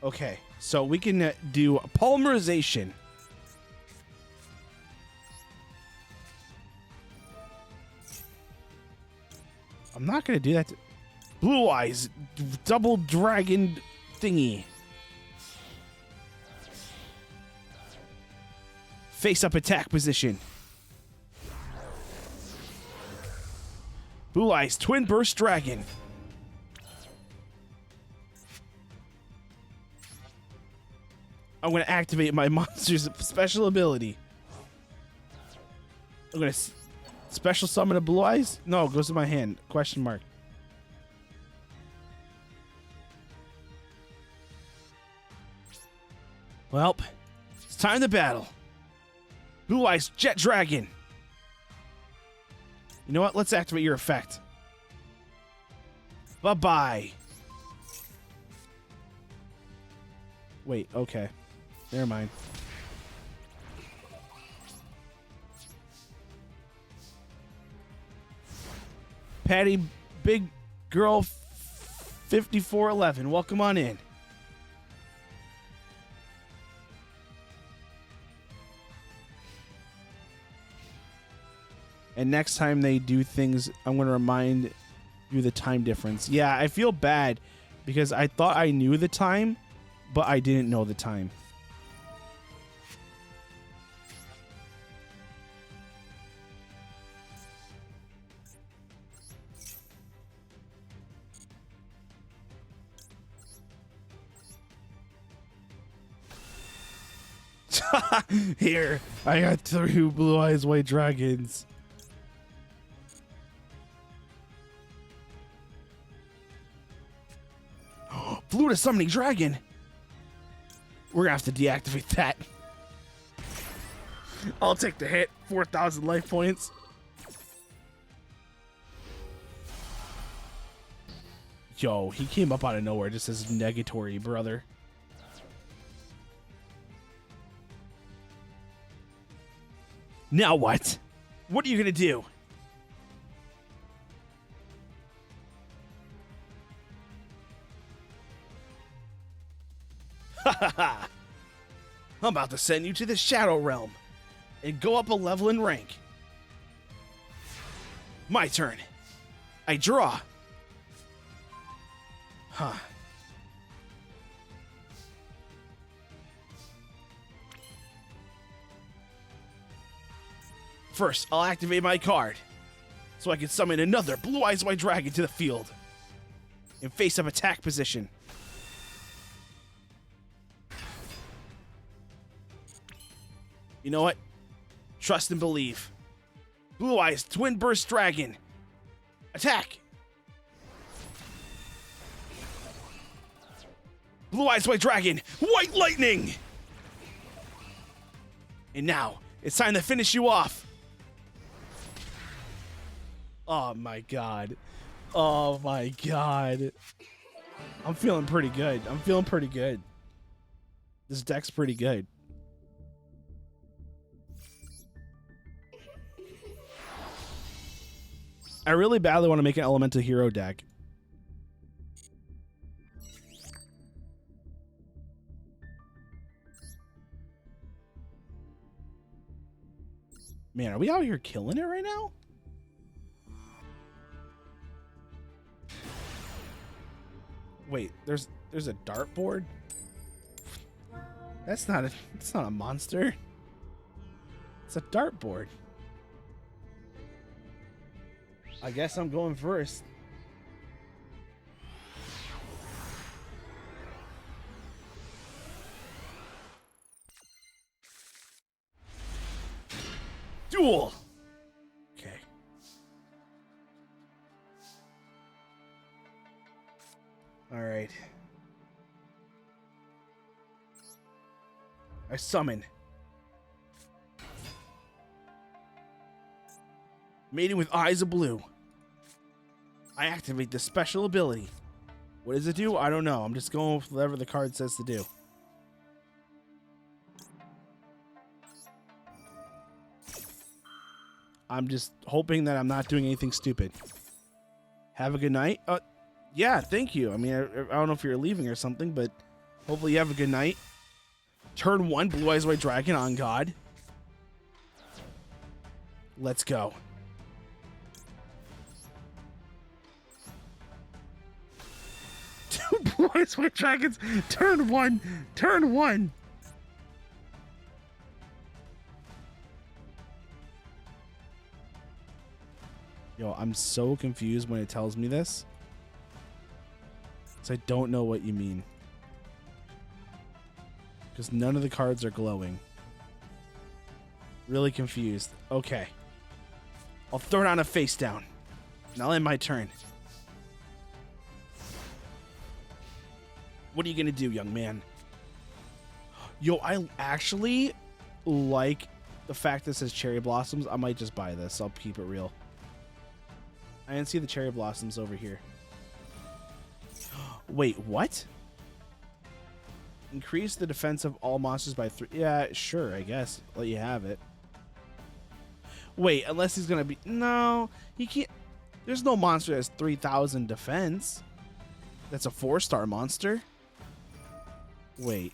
Okay, so we can do polymerization. I'm not going to do that. Blue Eyes, double dragon thingy. Face up attack position. Blue Eyes, twin burst dragon. I'm going to activate my monster's special ability. I'm going to special summon a Blue Eyes? No, it goes to my hand. Question mark. Well, it's time to battle. Blue Eyes Jet Dragon. You know what? Let's activate your effect. Bye-bye. Wait, okay. Never mind. Patty, big girl 5411. Welcome on in. And next time they do things, I'm going to remind you the time difference. Yeah, I feel bad because I thought I knew the time, but I didn't know the time. Here, I got 3 Blue Eyes White Dragons. Flew to summoning dragon. We're gonna have to deactivate that. I'll take the hit. 4,000 life points. Yo, he came up out of nowhere just as negatory, brother. Now what? What are you gonna do? Ha ha ha! I'm about to send you to the Shadow Realm and go up a level in rank. My turn. I draw. Huh. First, I'll activate my card so I can summon another Blue Eyes White Dragon to the field in face-up attack position. You know what? Trust and believe. Blue Eyes Twin Burst Dragon. Attack! Blue Eyes White Dragon. White Lightning! And now, it's time to finish you off. Oh my god. Oh my god. I'm feeling pretty good. I'm feeling pretty good. This deck's pretty good. I really badly want to make an elemental hero deck. Man, are we out here killing it right now? Wait, there's a dartboard? That's not a monster. It's a dartboard. I guess I'm going first. Duel. Okay. All right. I summon. Maiden with Eyes of Blue. I activate the special ability. What does it do? I don't know. I'm just going with whatever the card says to do. I'm just hoping that I'm not doing anything stupid. Have a good night. Yeah, thank you. I mean, I don't know if you're leaving or something, but hopefully you have a good night. Turn 1, Blue Eyes White Dragon on God. Let's go. Two Blue Eyes White Dragons. Turn 1. Turn 1. Yo, I'm so confused when it tells me this. Because I don't know what you mean. Because none of the cards are glowing. Really confused. Okay. I'll throw it on a face down. And I'll end my turn. What are you going to do, young man? Yo, I actually like the fact that it says cherry blossoms. I might just buy this. I'll keep it real. I didn't see the cherry blossoms over here. Wait, what? Increase the defense of all monsters by 3. Yeah, sure, I guess. Let you have it. Wait, unless he's going to be... No, he can't... There's no monster that has 3,000 defense. That's a 4-star monster. Wait.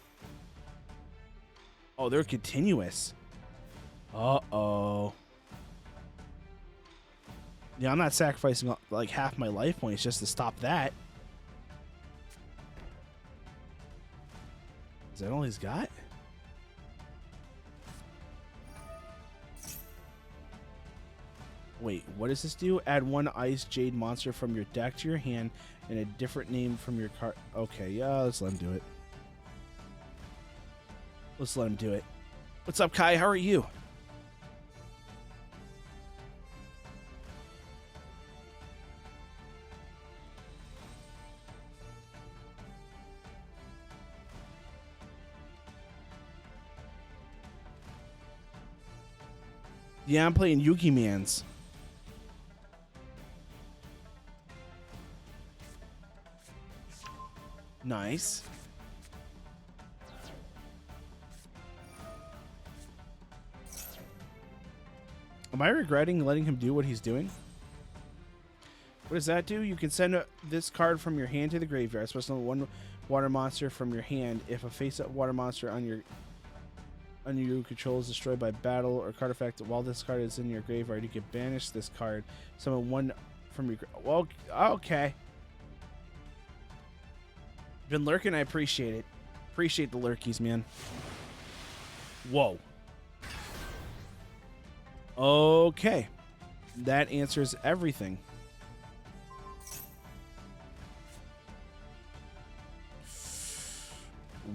Oh, they're continuous. Uh-oh. Yeah, I'm not sacrificing like half my life points just to stop that. Is that all he's got? Wait, what does this do? Add 1 Ice Jade monster from your deck to your hand and a different name from your card. Okay, yeah, let's let him do it. Let's let him do it. What's up, Kai? How are you? Yeah, I'm playing Yuki Mans. Nice. Am I regretting letting him do what he's doing? What does that do? You can send this card from your hand to the graveyard. Supposed to one water monster from your hand. If a face-up water monster on your control is destroyed by battle or card effect while this card is in your graveyard, you can banish this card. Summon one from your. Well, okay. Been lurking. I appreciate it. Appreciate the lurkies, man. Whoa. Okay. That answers everything.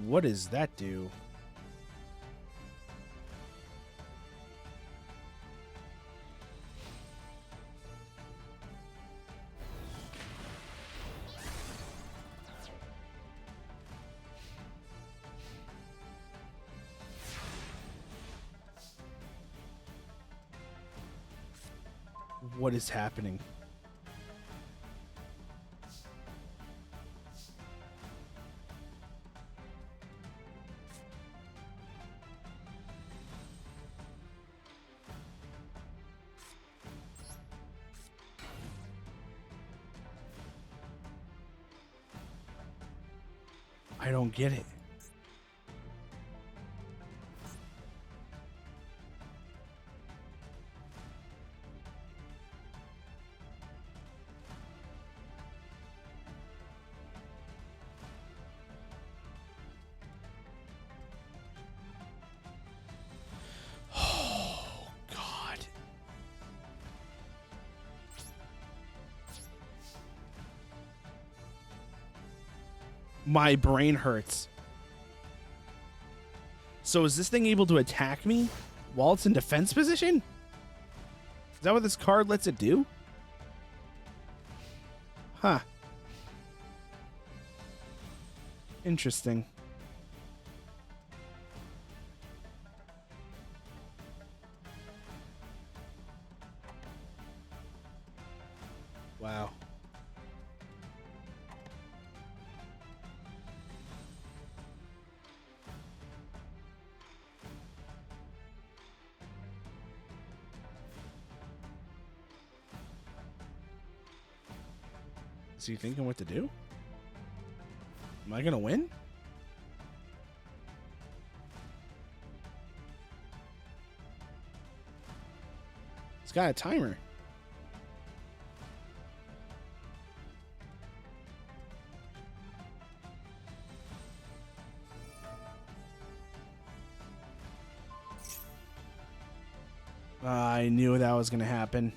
What does that do? What is happening? I don't get it. Oh, God. My brain hurts. So is this thing able to attack me while it's in defense position? Is that what this card lets it do? Huh. Interesting. Wow. Is he thinking what to do? Am I gonna win? It's got a timer. I knew that was gonna happen.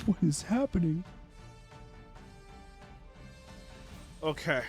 What is happening? Okay.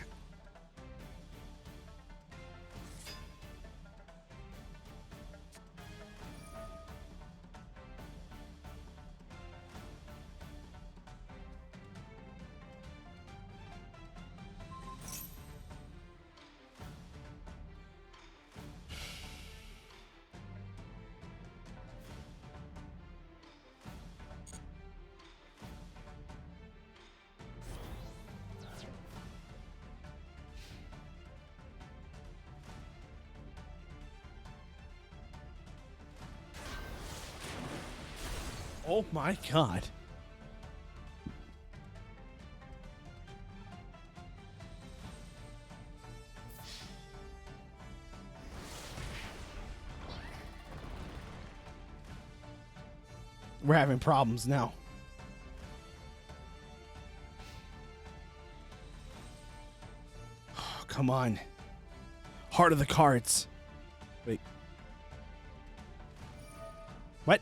Oh my God. We're having problems now. Oh, come on. Heart of the cards. Wait. What?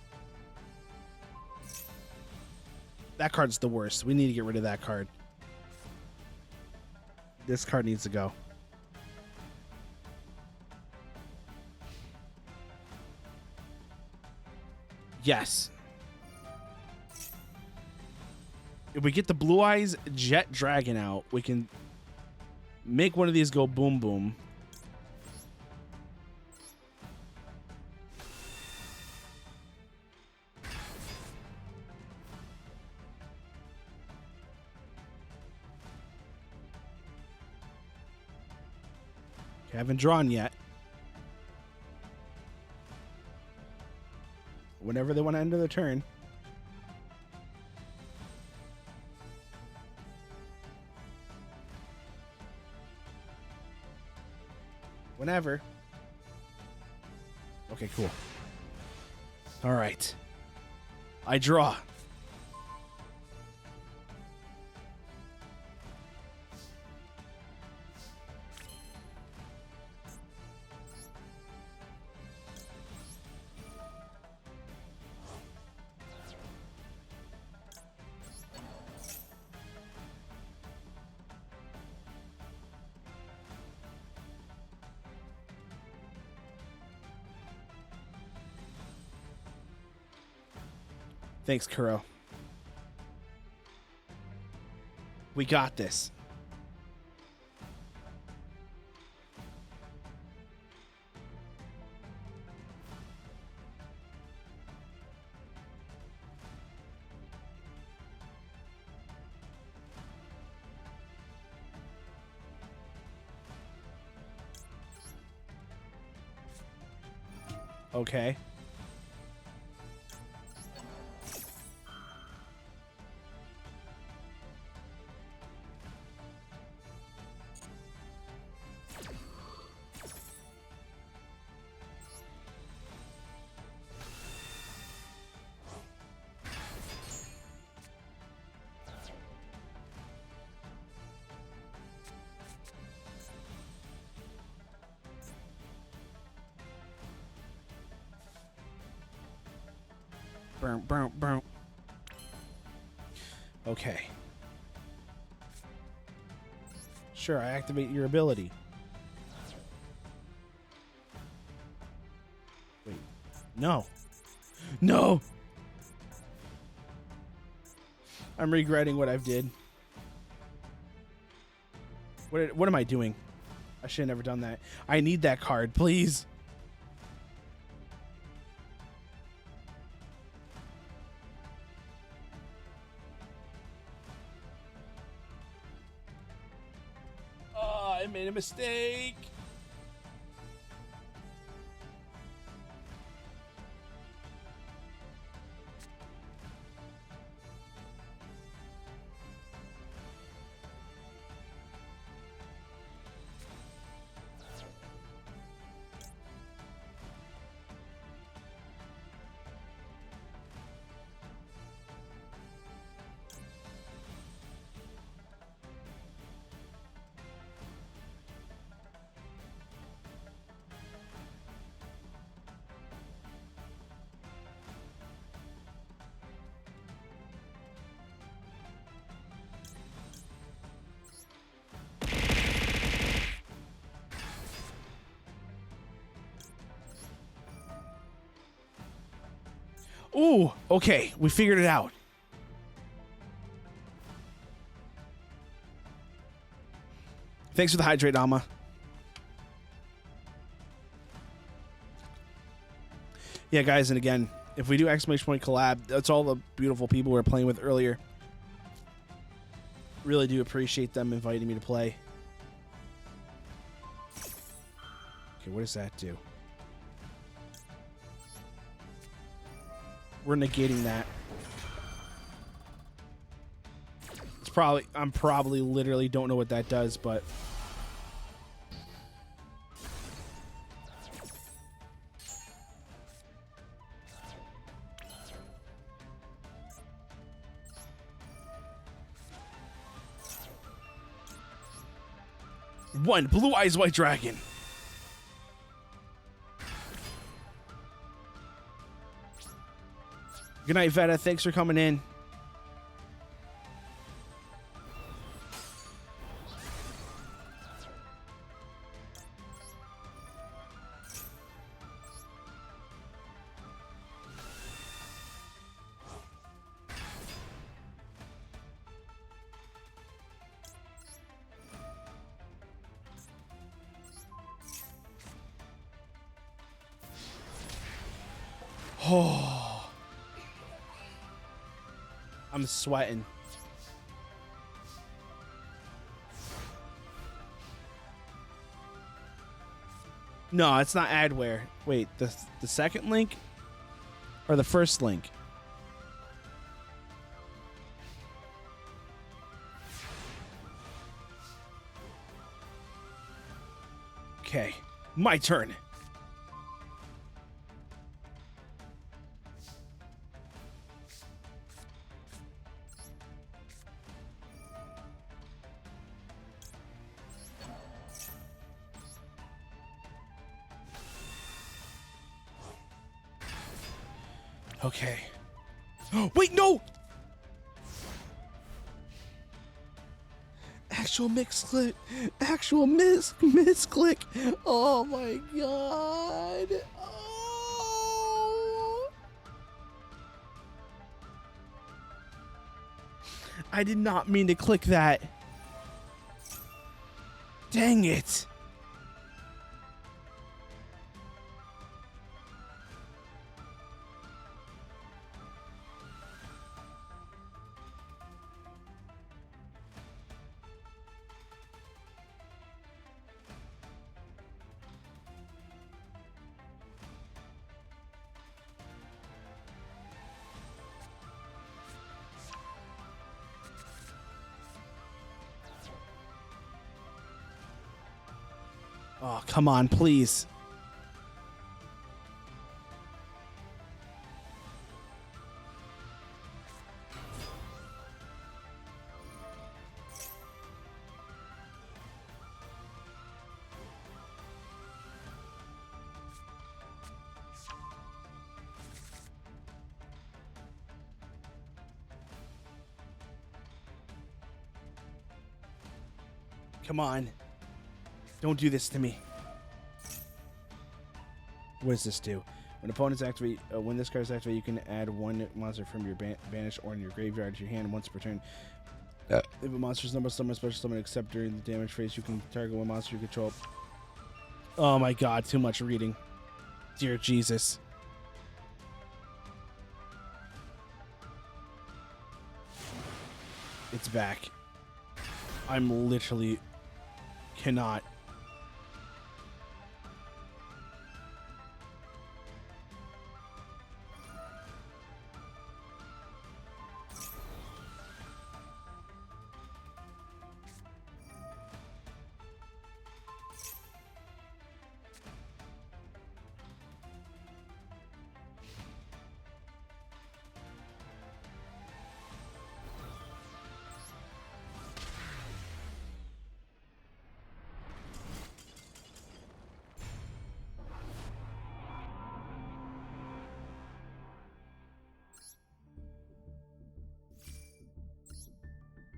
That card's the worst. We need to get rid of that card. This card needs to go. Yes. If we get the Blue Eyes Jet Dragon out, we can make one of these go boom boom. Haven't drawn yet. Whenever they want to end their turn. Whenever. Okay, cool. All right. I draw. Thanks, Kuro. We got this. Okay. Boom, boom, boom. Okay. Sure, I activate your ability. Wait. No. No! I'm regretting what I've did. What am I doing? I should have never done that. I need that card, please. Oh, I made a mistake. Ooh, okay, we figured it out. Thanks for the hydrate, Alma. Yeah, guys, and again, if we do exclamation point collab, that's all the beautiful people we were playing with earlier. Really do appreciate them inviting me to play. Okay, what does that do? We're negating that. It's probably, I'm probably literally don't know what that does, but one blue eyes white dragon. Good night, Veta. Thanks for coming in. Oh. I'm sweating. No, it's not adware. Wait, the second link or the first link? Okay, my turn. Okay. Wait, no! Actual misclick. Actual misclick. Oh my god. Oh. I did not mean to click that. Dang it. Oh, come on, please. Come on. Don't do this to me. What does this do? When opponents activate, when this card is activated, you can add one monster from your banished or in your graveyard to your hand once per turn. If a monster's number summon special summon except during the damage phase, you can target one monster you control. Oh my god, too much reading. Dear Jesus. It's back. I'm literally cannot.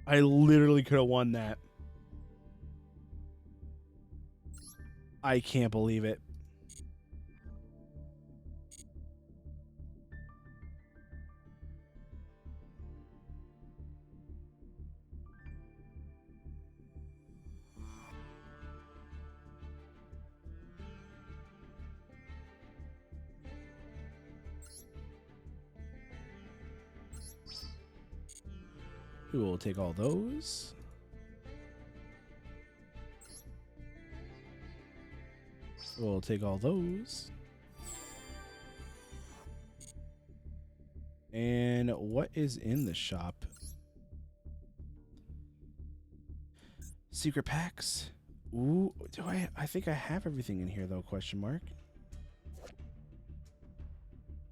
I literally could have won that. I can't believe it. We will take all those. We'll take all those. And what is in the shop? Secret packs. Ooh, do I think I have everything in here though, question mark.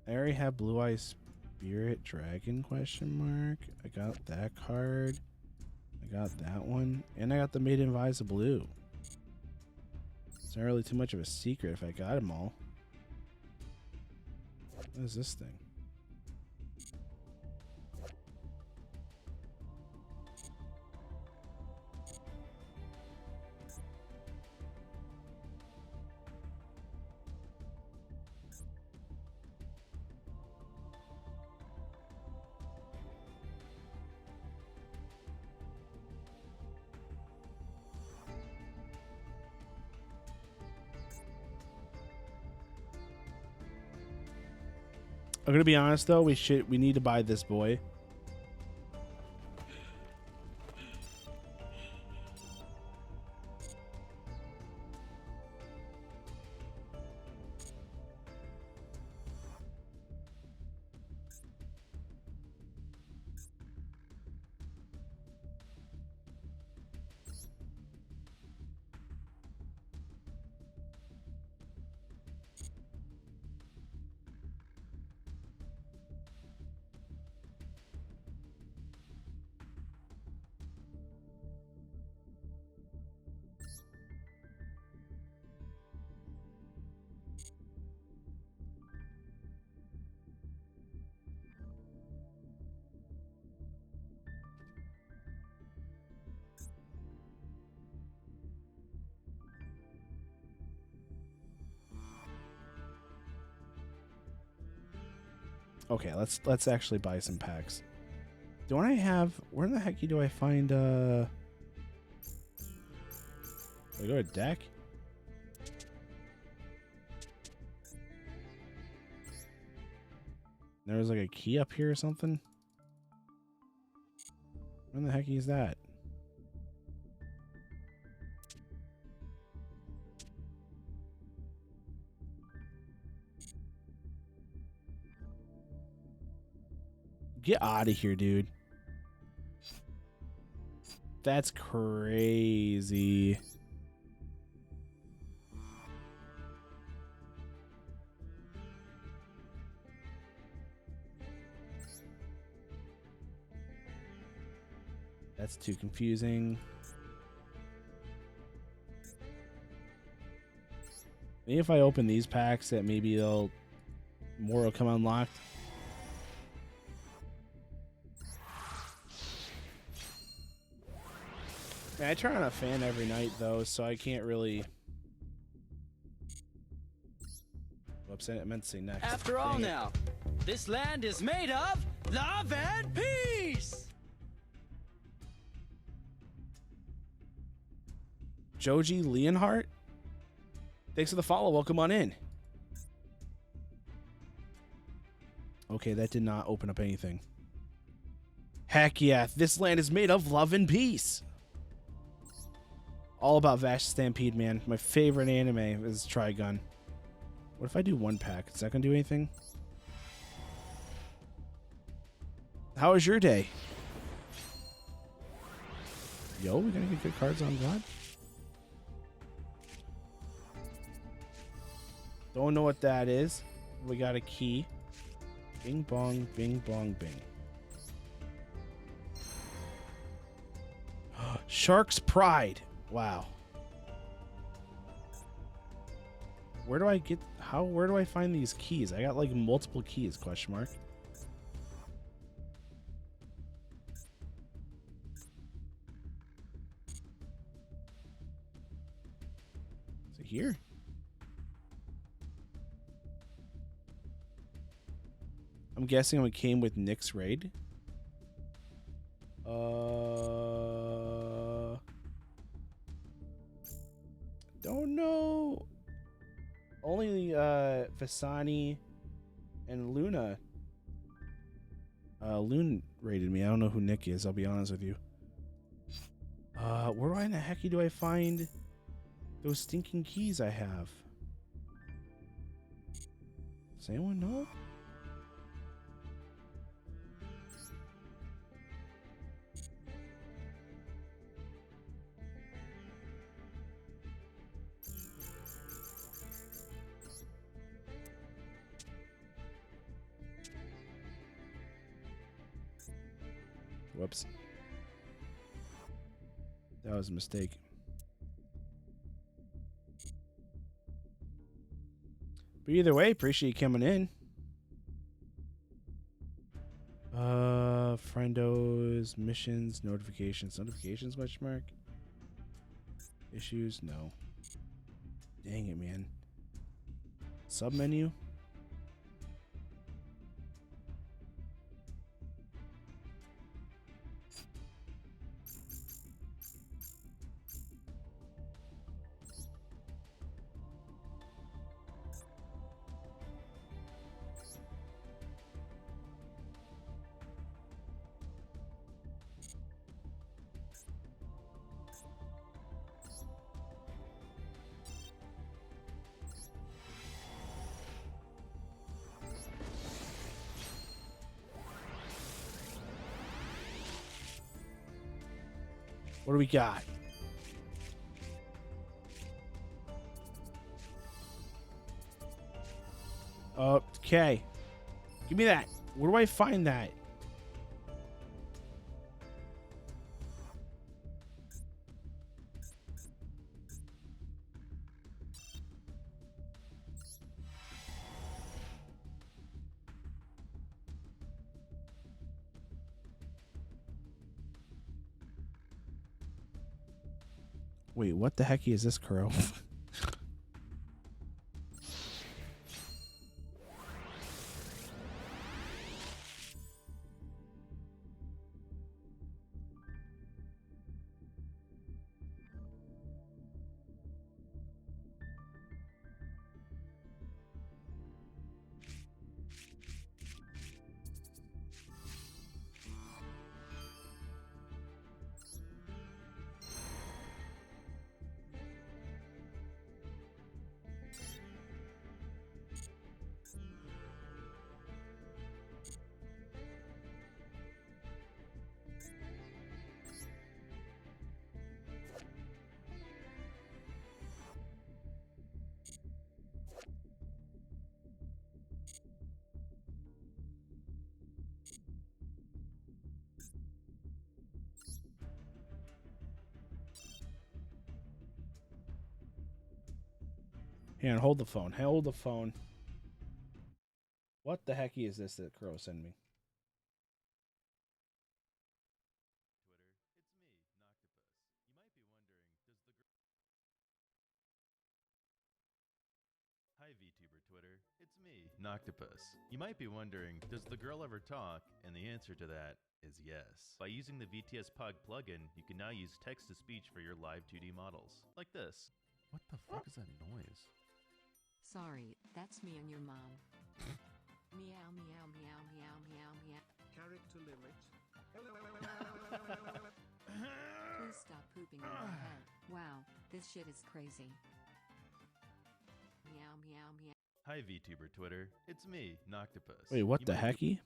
I already have Blue Eyes Spirit Dragon, question mark. I got that card. I got that one. And I got the Maiden Vise of Blue. It's not really too much of a secret if I got them all. What is this thing? I'm gonna be honest though, we need to buy this boy. Okay, let's actually buy some packs. Don't I have? Where in the heck do I find? Do I go to deck? There was like a key up here or something. Where in the heck is that? Get out of here, dude. That's crazy. That's too confusing. Maybe if I open these packs, that maybe more will come unlocked. Man, I turn on a fan every night though, so I can't really. Whoops, I meant to say next. After all, Dang it. now, this land is made of love and peace. Joji Leonhardt, thanks for the follow. Welcome on in. Okay, that did not open up anything. Heck yeah, this land is made of love and peace. All about Vash Stampede, man. My favorite anime is Trigun. What if I do one pack? Is that gonna do anything? How was your day? Yo, we gonna get good cards on God? Don't know what that is. We got a key. Bing bong, bing bong, bing. Shark's Pride. Wow. Where do I get where do I find these keys? I got like multiple keys, question mark. Is it here? I'm guessing it came with Nick's raid. Don't know. Only Fisani and Luna. Loon raided me. I don't know who Nick is, I'll be honest with you. Where in the heck do I find those stinking keys I have? Does anyone know? Whoops. That was a mistake. But either way, appreciate you coming in. Friendos, missions, notifications, question mark. Issues, no. Dang it, man. Sub menu. What do we got? Okay. Give me that. Where do I find that? Wait, what the heck is this, Kuro? Hang on, hold the phone. Hold the phone. What the hecky is this that Crow sent me? Hi VTuber Twitter, it's me, Noctopus. You might be wondering, does the girl ever talk? And the answer to that is yes. By using the VTS Pug plugin, you can now use text-to-speech for your live 2D models. Like this. What the fuck is that noise? Sorry, that's me and your mom. Meow, meow, meow, meow, meow, meow. Character limit. Please stop pooping on my head. Wow, this shit is crazy. Meow, meow, meow. Hi VTuber Twitter, it's me, Noctopus. Wait, what You the might be- hecky?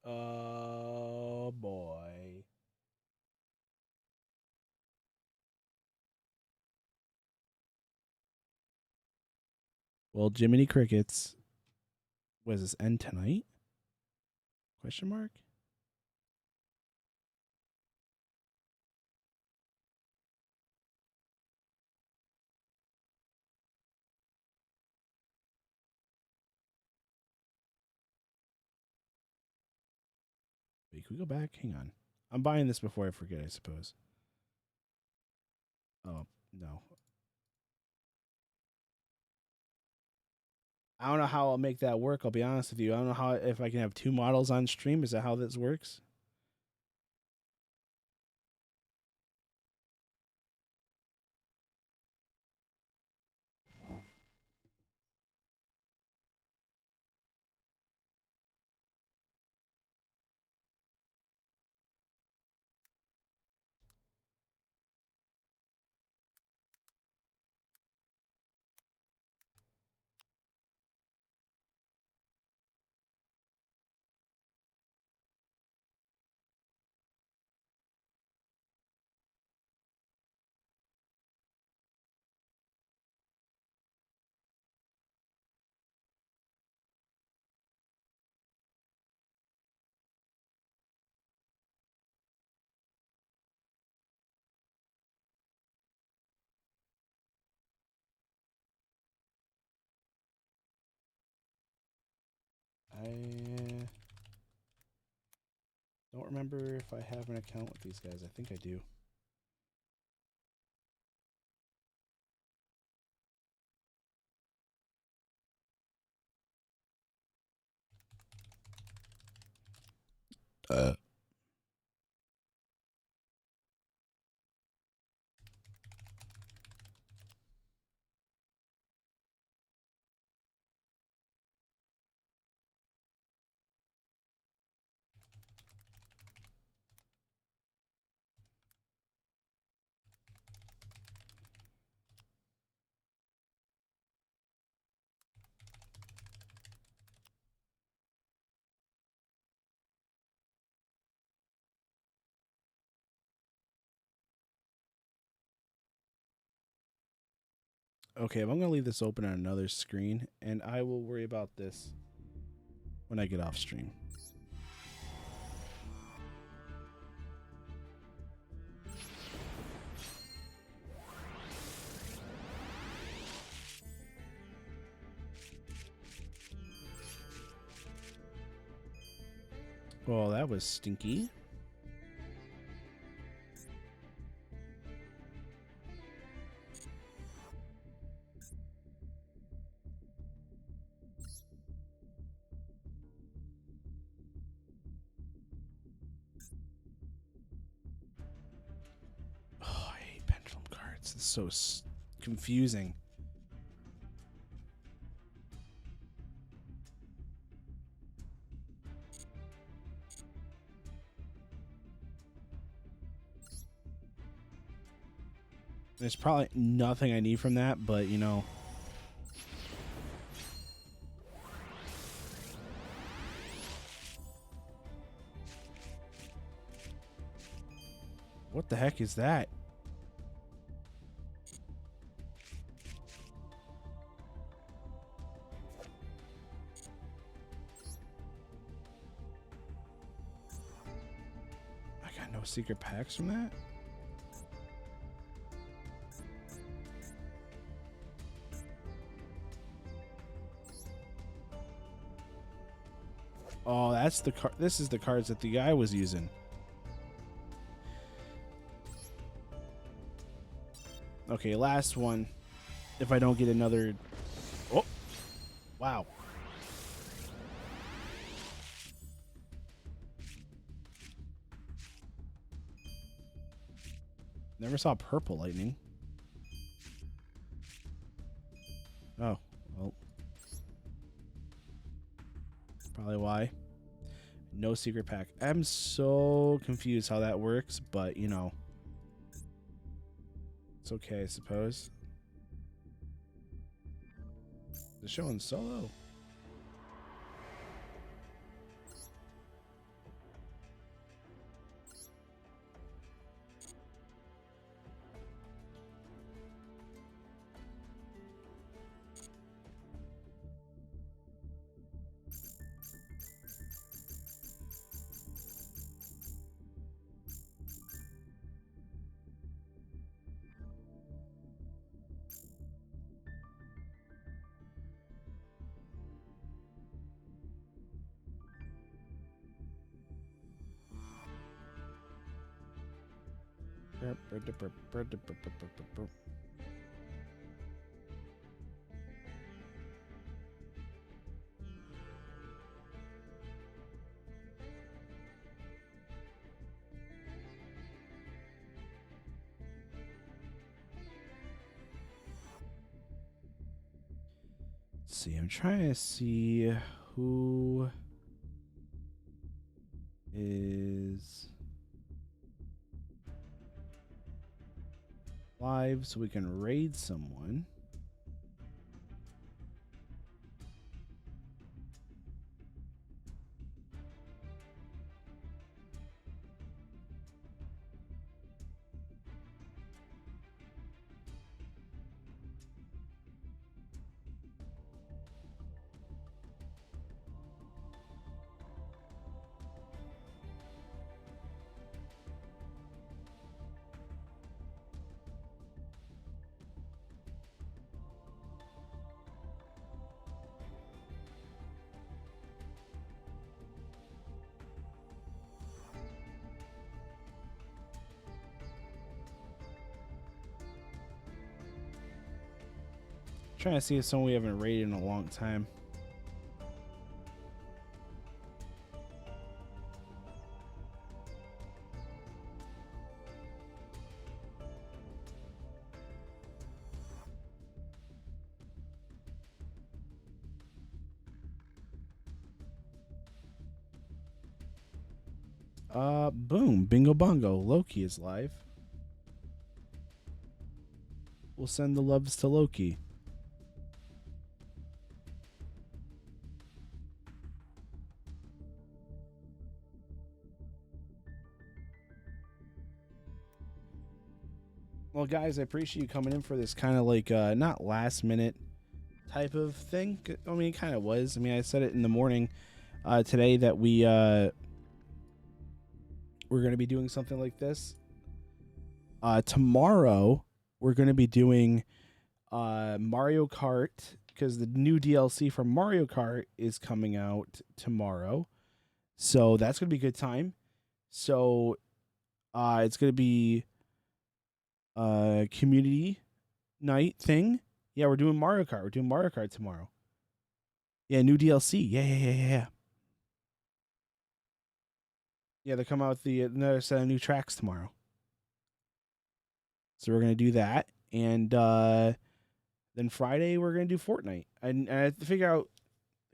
Oh boy. Well, Jiminy Crickets. Was this end tonight? Question mark? Wait, can we go back? Hang on. I'm buying this before I forget, I suppose. Oh, no. I don't know how I'll make that work, I'll be honest with you. I don't know how if I can have 2 models on stream. Is that how this works? I don't remember if I have an account with these guys. I think I do. Okay, I'm going to leave this open on another screen, and I will worry about this when I get off stream. Well, that was stinky. Oh, I hate pendulum cards. It's so confusing. There's probably nothing I need from that, but you know. What the heck is that? I got no secret packs from that? Oh, that's the card. This is the cards that the guy was using. Okay, last one. If I don't get another... Oh! Wow. Never saw purple lightning. Oh, well. Probably why. No secret pack. I'm so confused how that works, but, you know. It's okay, I suppose. The showing solo. Let's see, I'm trying to see who is live so we can raid someone. Trying to see if someone we haven't raided in a long time. Boom, bingo bongo. Loki is live. We'll send the loves to Loki. Well, guys, I appreciate you coming in for this kind of like not last minute type of thing. I mean, it kind of was. I mean, I said it in the morning today that we're going to be doing something like this. Tomorrow, we're going to be doing Mario Kart because the new DLC from Mario Kart is coming out tomorrow. So that's going to be a good time. So it's going to be community night thing. Yeah, we're doing Mario Kart. We're doing Mario Kart tomorrow. Yeah, new DLC. Yeah. Yeah, they come out with another set of new tracks tomorrow. So we're gonna do that, and then Friday we're gonna do Fortnite. And I have to figure out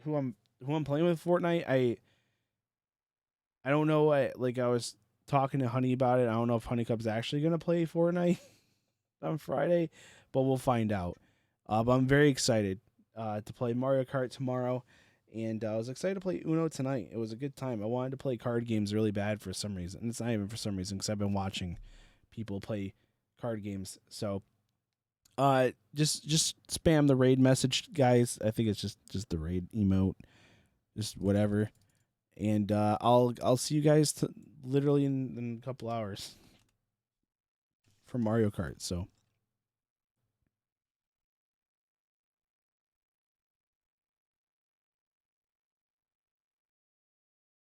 who I'm playing with Fortnite. I don't know. I was talking to Honey about it. I don't know if Honeycup's actually gonna play Fortnite on Friday, but we'll find out. But I'm very excited to play Mario Kart tomorrow, and I was excited to play Uno tonight. It was a good time. I wanted to play card games really bad for some reason. And it's not even for some reason because I've been watching people play card games. So just spam the raid message, guys. I think it's just the raid emote, just whatever. And I'll see you guys literally in a couple hours for Mario Kart. So